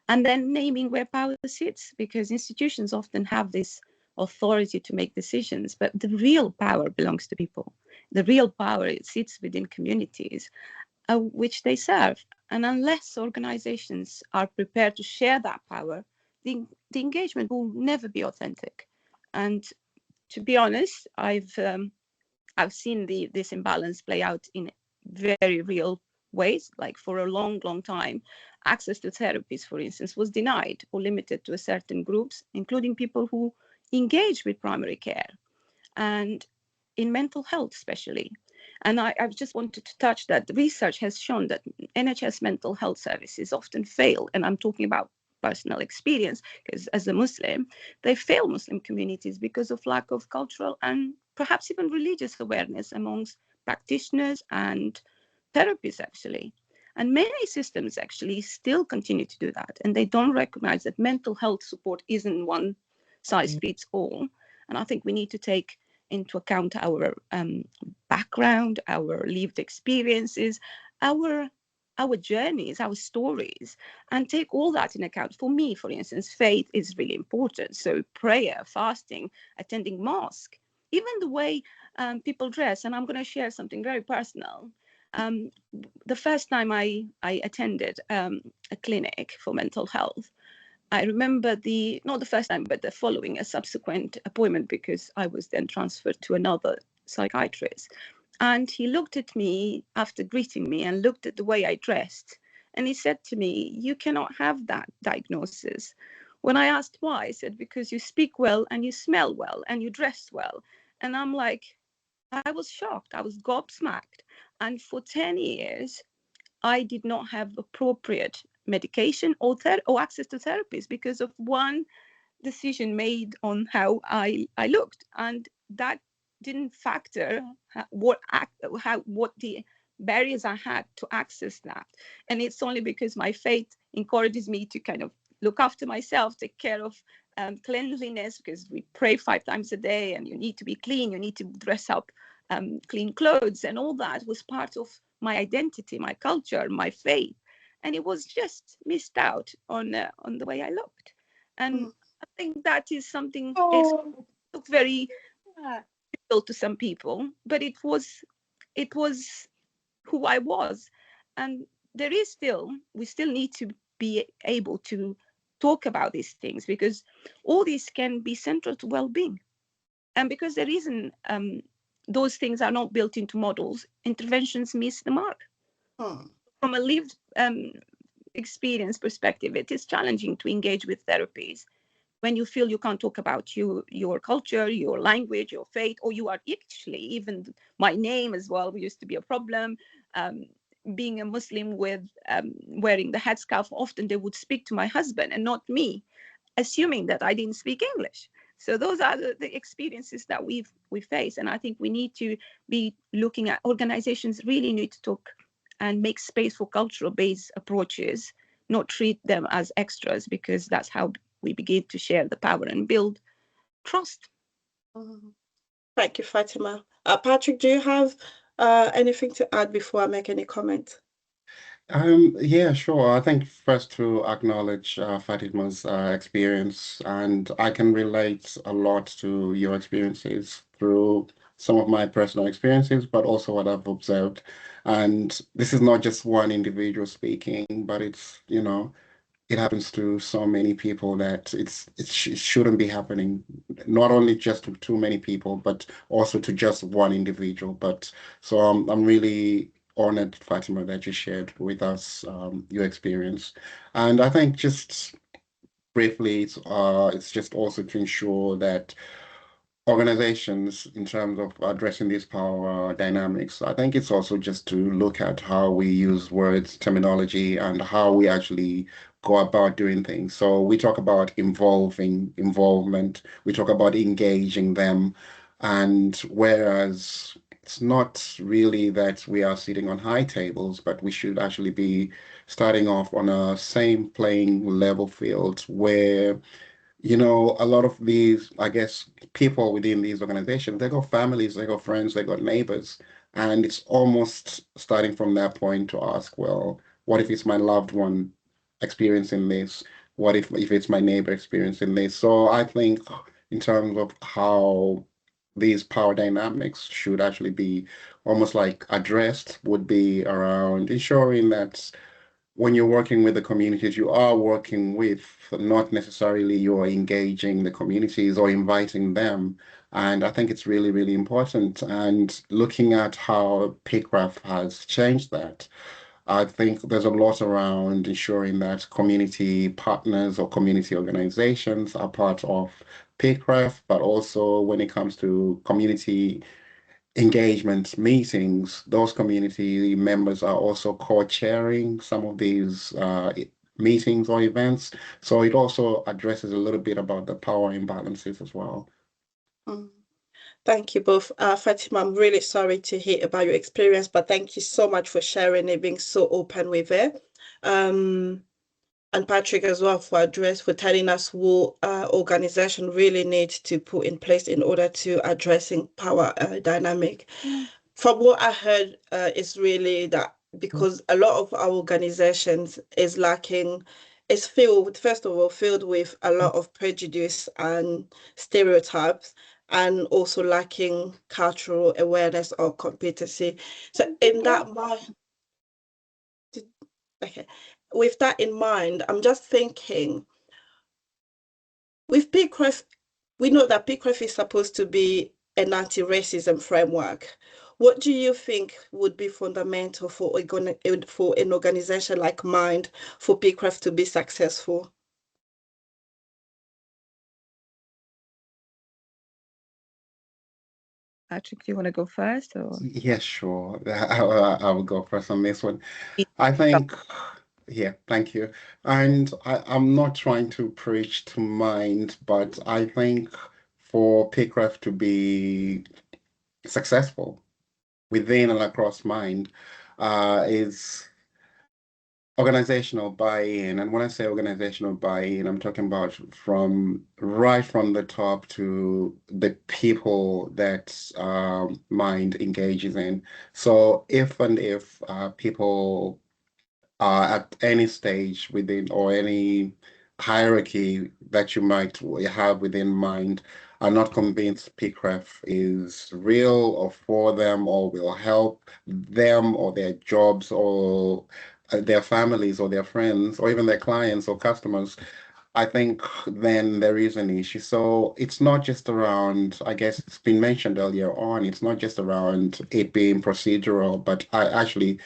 And then naming where power sits, because institutions often have this authority to make decisions, but the real power belongs to people. The real power sits within communities which they serve. And unless organizations are prepared to share that power, the engagement will never be authentic. And to be honest, I've seen this imbalance play out in very real ways. Like for a long time, access to therapies, for instance, was denied or limited to certain groups, including people who engage with primary care and in mental health especially. And I just wanted to touch that the research has shown that NHS mental health services often fail, and I'm talking about personal experience, because as a Muslim, they fail Muslim communities because of lack of cultural and perhaps even religious awareness amongst practitioners and therapists, actually. And many systems actually still continue to do that, and they don't recognize that mental health support isn't one size fits all. And I think we need to take into account our background, our lived experiences, our journeys, our stories, and take all that in account. For me, for instance, faith is really important. So prayer, fasting, attending mosque, even the way people dress. And I'm going to share something very personal. The first time I attended a clinic for mental health, I remember not the first time, but the following a subsequent appointment, because I was then transferred to another psychiatrist. And he looked at me after greeting me and looked at the way I dressed. And he said to me, "You cannot have that diagnosis." When I asked why, he said, "Because you speak well and you smell well and you dress well." And I'm like, I was shocked. I was gobsmacked. And for 10 years, I did not have appropriate medication or access to therapies because of one decision made on how I looked, and that didn't factor what the barriers I had to access that. And it's only because my faith encourages me to kind of look after myself, take care of cleanliness, because we pray 5 times a day, and you need to be clean, you need to dress up clean clothes, and all that was part of my identity, my culture, my faith. And it was just missed out on the way I looked. And I think that is something it looked very difficult to some people, but it was who I was. And we still need to be able to talk about these things, because all these can be central to well-being. And because there isn't those things are not built into models, interventions miss the mark. From a lived experience perspective, it is challenging to engage with therapies when you feel you can't talk about your culture, your language, your faith, or you are actually, even my name as well used to be a problem. Being a Muslim with wearing the headscarf, often they would speak to my husband and not me, assuming that I didn't speak English. So those are the experiences that we face. And I think we need to be looking at, organizations really need to talk and make space for cultural-based approaches, not treat them as extras, because that's how we begin to share the power and build trust. Thank you, Fatima. Patrick, do you have anything to add before I make any comment? Yeah, sure. I think first to acknowledge Fatima's experience, and I can relate a lot to your experiences through some of my personal experiences, but also what I've observed. And this is not just one individual speaking, but it's, it happens to so many people that it shouldn't be happening, not only just to too many people, but also to just one individual. But so I'm really honored, Fatima, that you shared with us your experience. And I think just briefly, it's just also to ensure that organizations, in terms of addressing these power dynamics, I think it's also just to look at how we use words, terminology, and how we actually go about doing things. So we talk about involvement, we talk about engaging them, and whereas it's not really that we are sitting on high tables, but we should actually be starting off on a same playing level field where a lot of these, I guess, people within these organizations, they got families, they got friends, they got neighbors. And it's almost starting from that point to ask, well, what if it's my loved one experiencing this? What if it's my neighbor experiencing this? So I think in terms of how these power dynamics should actually be almost like addressed would be around ensuring that when you're working with the communities, you are working with, not necessarily you're engaging the communities or inviting them. And I think it's really, really important. And looking at how PCREF has changed that, I think there's a lot around ensuring that community partners or community organizations are part of PCREF, but also when it comes to community engagement meetings, those community members are also co-chairing some of these meetings or events. So it also addresses a little bit about the power imbalances as well. Thank you both. Fatima, I'm really sorry to hear about your experience, but thank you so much for sharing it, being so open with it. And Patrick as well for telling us what organization really needs to put in place in order to addressing power dynamic. From what I heard, is really that because a lot of our organizations is lacking, is filled, first of all, filled with a lot of prejudice and stereotypes, and also lacking cultural awareness or competency. So in that mind, okay, with that in mind, I'm just thinking, with PCREF, we know that PCREF is supposed to be an anti-racism framework. What do you think would be fundamental for an organization like Mind for PCREF to be successful? Patrick, do you want to go first? Or? Yes, sure. I will go first on this one. I think, yeah, thank you. And I'm not trying to preach to Mind, but I think for PCREF to be successful within and across Mind is organizational buy-in. And when I say organizational buy-in, I'm talking about from right from the top to the people that Mind engages in. So if people at any stage within or any hierarchy that you might have within Mind are not convinced PCREF is real or for them or will help them or their jobs or their families or their friends or even their clients or customers, I think then there is an issue. So it's not just around, I guess it's been mentioned earlier on, it's not just around it being procedural, but I actually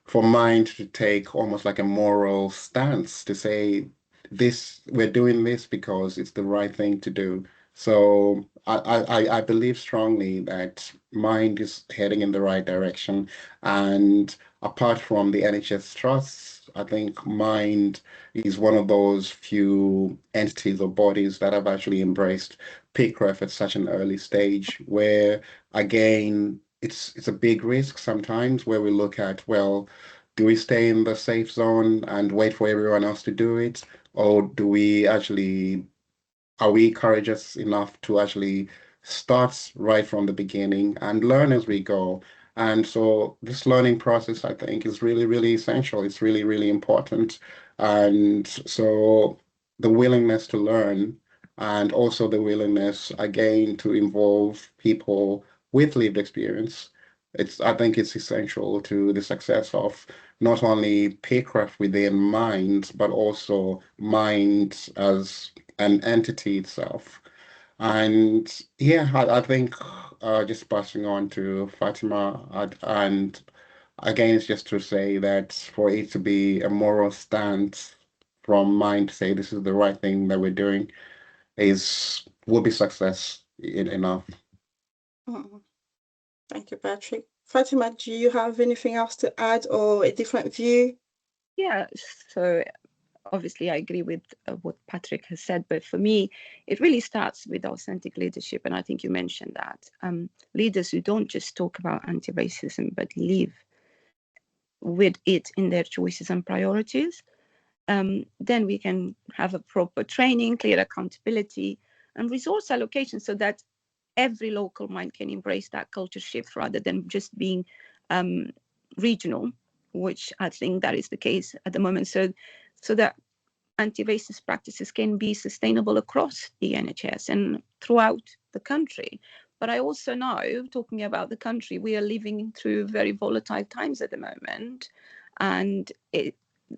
for Mind to take almost like a moral stance to say this, we're doing this because it's the right thing to do. So I believe strongly that Mind is heading in the right direction. And apart from the NHS trusts, I think Mind is one of those few entities or bodies that have actually embraced PCREF at such an early stage where again it's a big risk sometimes where we look at, well, do we stay in the safe zone and wait for everyone else to do it? Or do we actually, are we courageous enough to actually start right from the beginning and learn as we go? And so this learning process, I think, is really, really essential. It's really, really important. And so the willingness to learn and also the willingness, again, to involve people with lived experience. I think it's essential to the success of not only PCREF within Mind, but also Mind as an entity itself. And yeah, I think just passing on to Fatima, and again, it's just to say that for it to be a moral stance from Mind to say this is the right thing that we're doing will be success enough. Thank you, Patrick. Fatima, do you have anything else to add or a different view? Yeah, so obviously I agree with what Patrick has said, but for me, it really starts with authentic leadership. And I think you mentioned that. Leaders who don't just talk about anti-racism, but live with it in their choices and priorities, then we can have a proper training, clear accountability, and resource allocation so that every local mind can embrace that culture shift rather than just being regional, which I think that is the case at the moment. So that anti-racist practices can be sustainable across the NHS and throughout the country. But I also know, talking about the country, we are living through very volatile times at the moment. And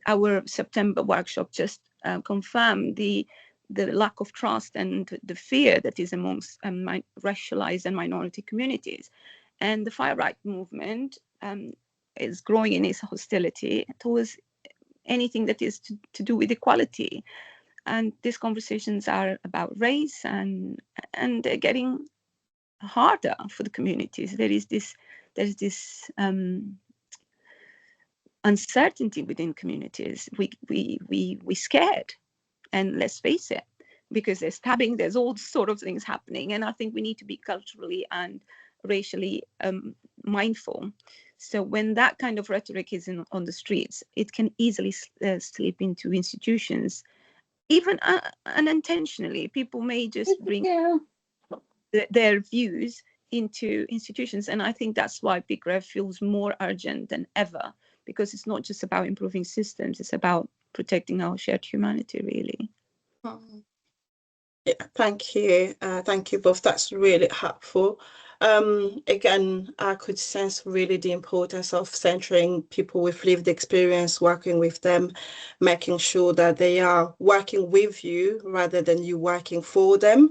our September workshop just confirmed the lack of trust and the fear that is amongst racialized and minority communities. And the far right movement is growing in its hostility towards anything that is to do with equality. And these conversations are about race, and they're getting harder for the communities. There's this uncertainty within communities. We scared, and let's face it, because there's stabbing, there's all sort of things happening, and I think we need to be culturally and racially mindful. So when that kind of rhetoric is on the streets, it can easily slip into institutions, even unintentionally. People may just bring their views into institutions, and I think that's why PCREF feels more urgent than ever, because it's not just about improving systems, it's about protecting our shared humanity, really. Yeah, thank you. Thank you both. That's really helpful. Again, I could sense really the importance of centering people with lived experience, working with them, making sure that they are working with you rather than you working for them.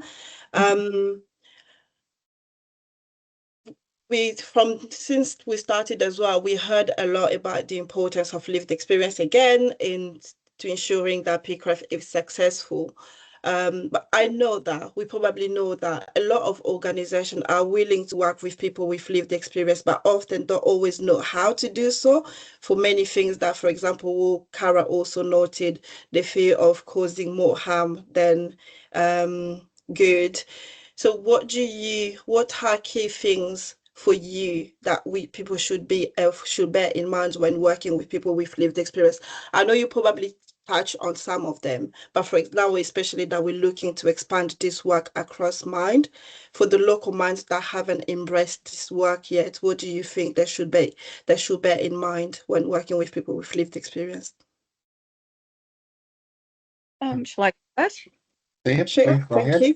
Since we started as well, we heard a lot about the importance of lived experience again to ensuring that PCREF is successful. But I know that we probably know that a lot of organizations are willing to work with people with lived experience, but often don't always know how to do so for many things that, for example, Cara also noted, the fear of causing more harm than good. So what are key things for you that people should bear in mind when working with people with lived experience? I know you probably touch on some of them, but for now, especially that we're looking to expand this work across Mind. For the local minds that haven't embraced this work yet, what do you think they should bear in mind when working with people with lived experience? Shall I go first? Yep, Sure, go thank ahead. you.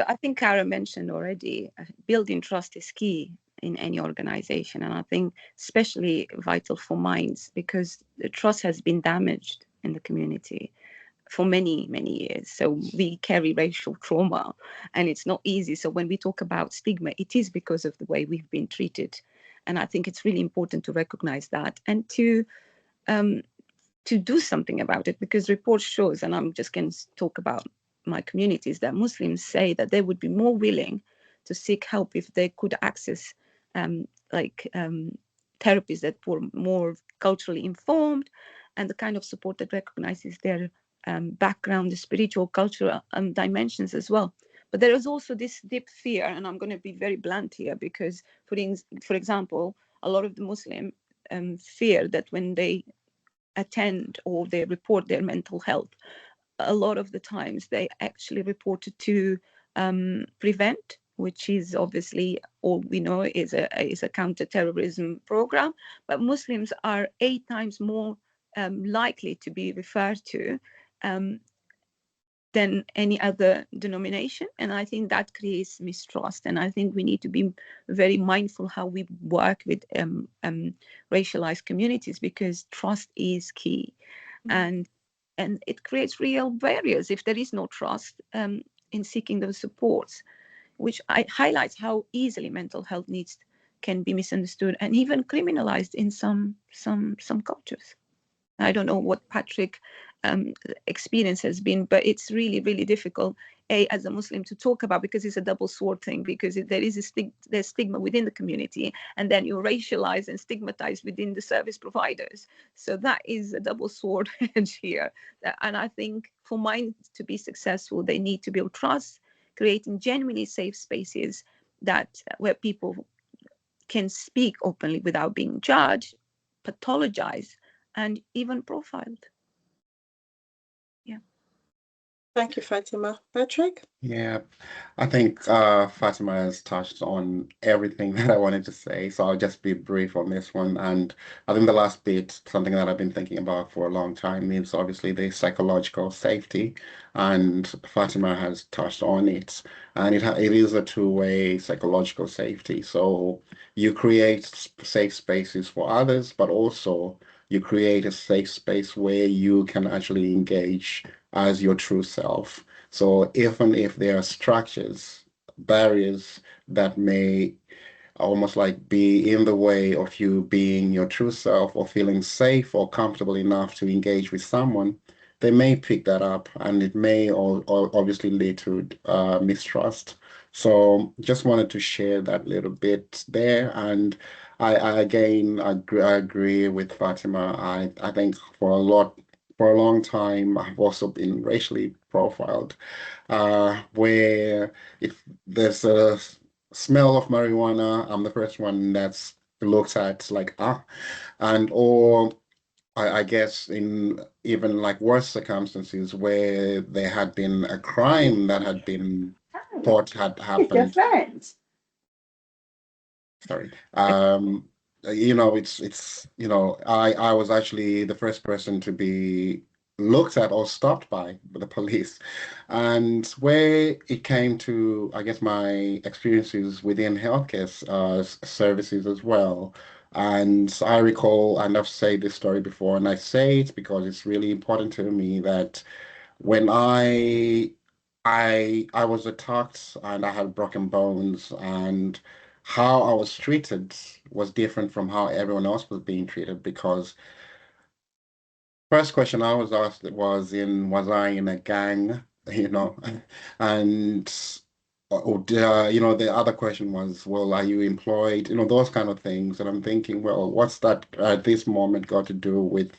I think Cara mentioned already, building trust is key in any organization. And I think especially vital for Minds, because the trust has been damaged in the community for many, many years. So we carry racial trauma, and it's not easy. So when we talk about stigma, it is because of the way we've been treated. And I think it's really important to recognize that and to do something about it, because report shows, and I'm just going to talk about my communities, that Muslims say that they would be more willing to seek help if they could access therapies that were more culturally informed and the kind of support that recognizes their background, the spiritual, cultural dimensions as well. But there is also this deep fear, and I'm going to be very blunt here, because for example, a lot of the Muslim fear that when they attend or they report their mental health, a lot of the times they actually report it to PREVENT, which is obviously all we know is a counter-terrorism program, but Muslims are 8 times more likely to be referred to than any other denomination. And I think that creates mistrust. And I think we need to be very mindful how we work with racialized communities, because trust is key. And it creates real barriers if there is no trust in seeking those supports, which highlights how easily mental health needs can be misunderstood and even criminalized in some cultures. I don't know what Patrick experience has been, but it's really, really difficult, as a Muslim, to talk about, because it's a double sword thing, because there is there's stigma within the community, and then you're racialized and stigmatized within the service providers. So that is a double sword edge here. And I think for minds to be successful, they need to build trust, creating genuinely safe spaces where people can speak openly without being judged, pathologized, and even profiled. Yeah. Thank you, Fatima. Patrick? Yeah, I think Fatima has touched on everything that I wanted to say, so I'll just be brief on this one. And I think the last bit, something that I've been thinking about for a long time, is obviously the psychological safety, and Fatima has touched on it. And it is a two-way psychological safety. So you create safe spaces for others, but also you create a safe space where you can actually engage as your true self. So even if there are structures, barriers that may almost like be in the way of you being your true self or feeling safe or comfortable enough to engage with someone, they may pick that up, and it may obviously lead to mistrust. So just wanted to share that little bit there. And I again I agree with Fatima. I think for a long time I've also been racially profiled, where if there's a smell of marijuana, I'm the first one that's looked at like, and or I guess in even like worse circumstances where there had been a crime that had been thought had happened. Sorry. I was actually the first person to be looked at or stopped by the police. And where it came to, I guess, my experiences within healthcare services as well. And I recall, and I've said this story before, and I say it because it's really important to me, that when I was attacked and I had broken bones, and how I was treated was different from how everyone else was being treated, because first question I was asked was I in a gang, you know, and the other question was, well, are you employed? Those kind of things. And I'm thinking, well, what's that at this moment got to do with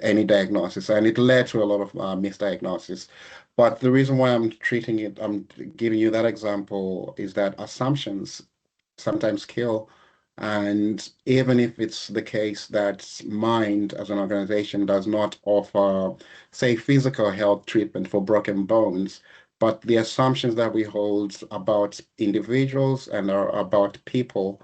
any diagnosis? And it led to a lot of misdiagnosis. But the reason why I'm giving you that example is that assumptions sometimes kill. And even if it's the case that Mind as an organization does not offer, say, physical health treatment for broken bones, but the assumptions that we hold about individuals and about people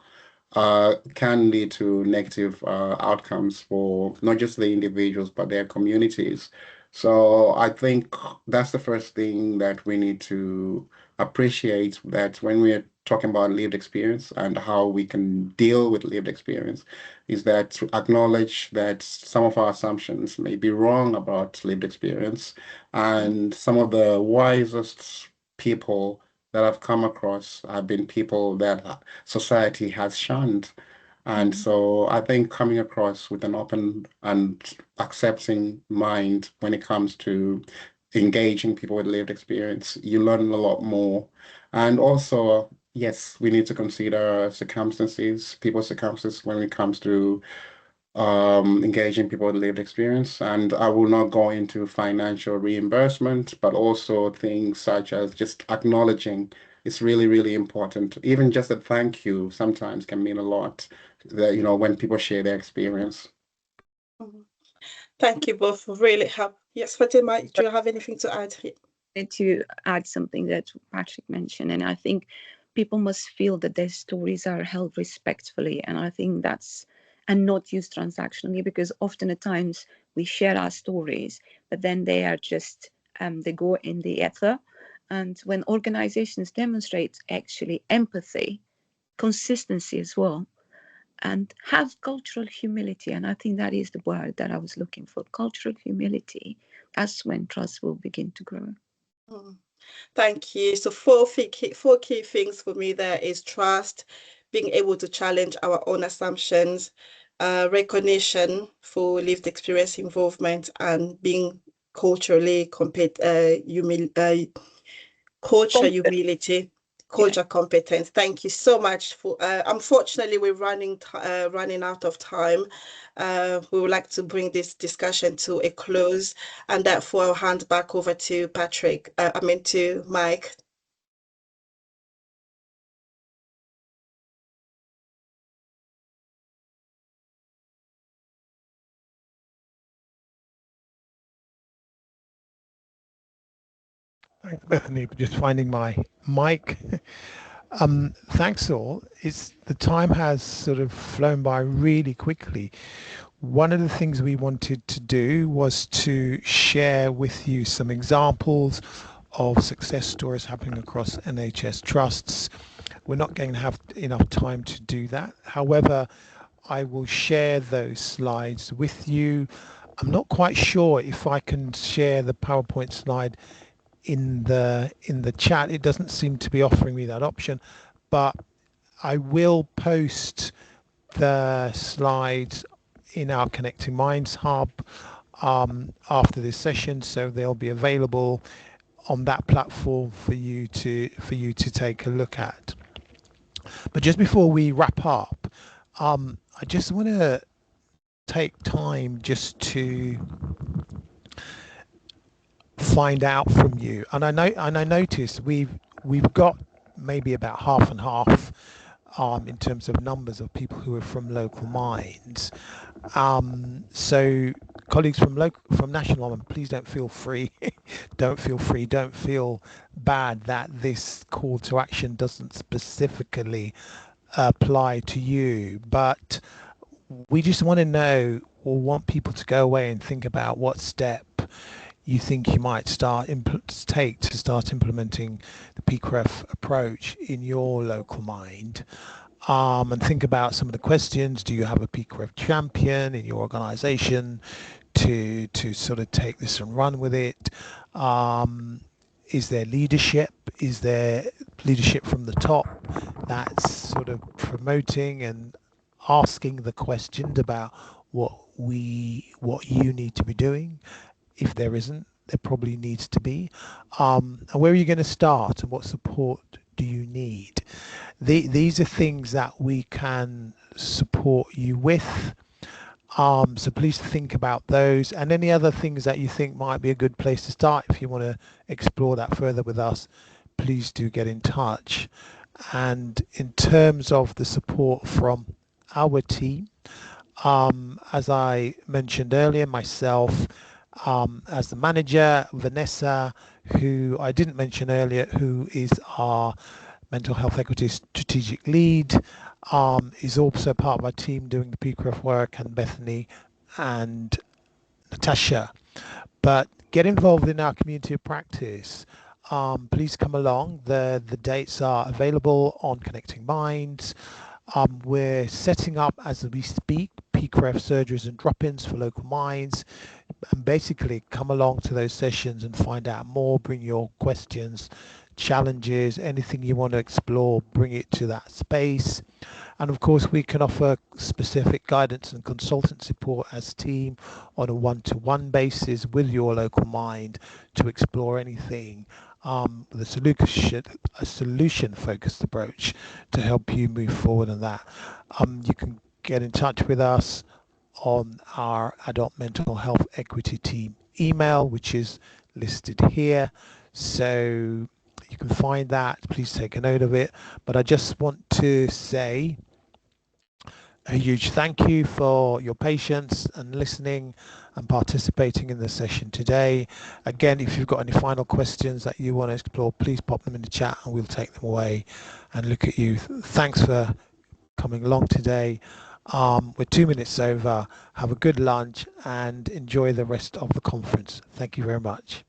can lead to negative outcomes for not just the individuals, but their communities. So I think that's the first thing that we need to appreciate, that when we're talking about lived experience and how we can deal with lived experience, is that to acknowledge that some of our assumptions may be wrong about lived experience, and some of the wisest people that I've come across have been people that society has shunned. And so I think coming across with an open and accepting mind when it comes to engaging people with lived experience, you learn a lot more. And also, yes, we need to consider people's circumstances when it comes to engaging people with lived experience. And I will not go into financial reimbursement, but also things such as just acknowledging. It's really, really important. Even just a thank you sometimes can mean a lot that, when people share their experience. Thank you both for really help. Yes, Fatima, do you have anything to add here? To add something that Patrick mentioned, and I think people must feel that their stories are held respectfully, and I think that's, and not used transactionally, because often at times we share our stories, but then they are just they go in the ether. And when organizations demonstrate actually empathy, consistency as well, and have cultural humility, and I think that is the word that I was looking for, cultural humility, that's when trust will begin to grow. Thank you. So four key things for me there is trust, being able to challenge our own assumptions, recognition for lived experience involvement, and being culturally culture humility, culture competence. Thank you so much for. Unfortunately, we're running out of time. We would like to bring this discussion to a close, and therefore I'll hand back over to Patrick. To Mike. Thanks, Bethany, for just finding my mic. Thanks all. The time has sort of flown by really quickly. One of the things we wanted to do was to share with you some examples of success stories happening across NHS trusts. We're not going to have enough time to do that. However, I will share those slides with you. I'm not quite sure if I can share the PowerPoint slide in the chat. It doesn't seem to be offering me that option, but I will post the slides in our Connecting Minds hub after this session, so they'll be available on that platform for you to take a look at. But just before we wrap up, I just want to take time just to find out from you, and I noticed we've got maybe about half and half in terms of numbers of people who are from local minds. So colleagues from national minds, please don't feel bad that this call to action doesn't specifically apply to you, but we just want to know, or want people to go away and think about what step you think you might take to start implementing the PCREF approach in your local mind, and think about some of the questions. Do you have a PCREF champion in your organization to sort of take this and run with it? Is there leadership? Is there leadership from the top that's sort of promoting and asking the questions about what you need to be doing? If there isn't, there probably needs to be. And where are you going to start, and what support do you need? These are things that we can support you with. So please think about those, and any other things that you think might be a good place to start. If you want to explore that further with us, please do get in touch. And in terms of the support from our team, as I mentioned earlier, myself, as the manager, Vanessa, who I didn't mention earlier, who is our mental health equity strategic lead, is also part of our team doing the PCREF work, and Bethany and Natasha. But get involved in our community of practice. Please come along. The dates are available on Connecting Minds. We're setting up, as we speak, PCREF surgeries and drop-ins for local minds, and basically come along to those sessions and find out more. Bring your questions, challenges, anything you want to explore, bring it to that space. And of course, we can offer specific guidance and consultant support as team on a one-to-one basis with your local mind to explore anything, with a solution-focused approach to help you move forward on that. You can get in touch with us on our adult mental health equity team email, which is listed here. So you can find that. Please take a note of it. But I just want to say A huge thank you for your patience and listening and participating in the session today. Again, if you've got any final questions that you want to explore, please pop them in the chat and we'll take them away and look at you. Thanks for coming along today. We're 2 minutes over. Have a good lunch and enjoy the rest of the conference. Thank you very much.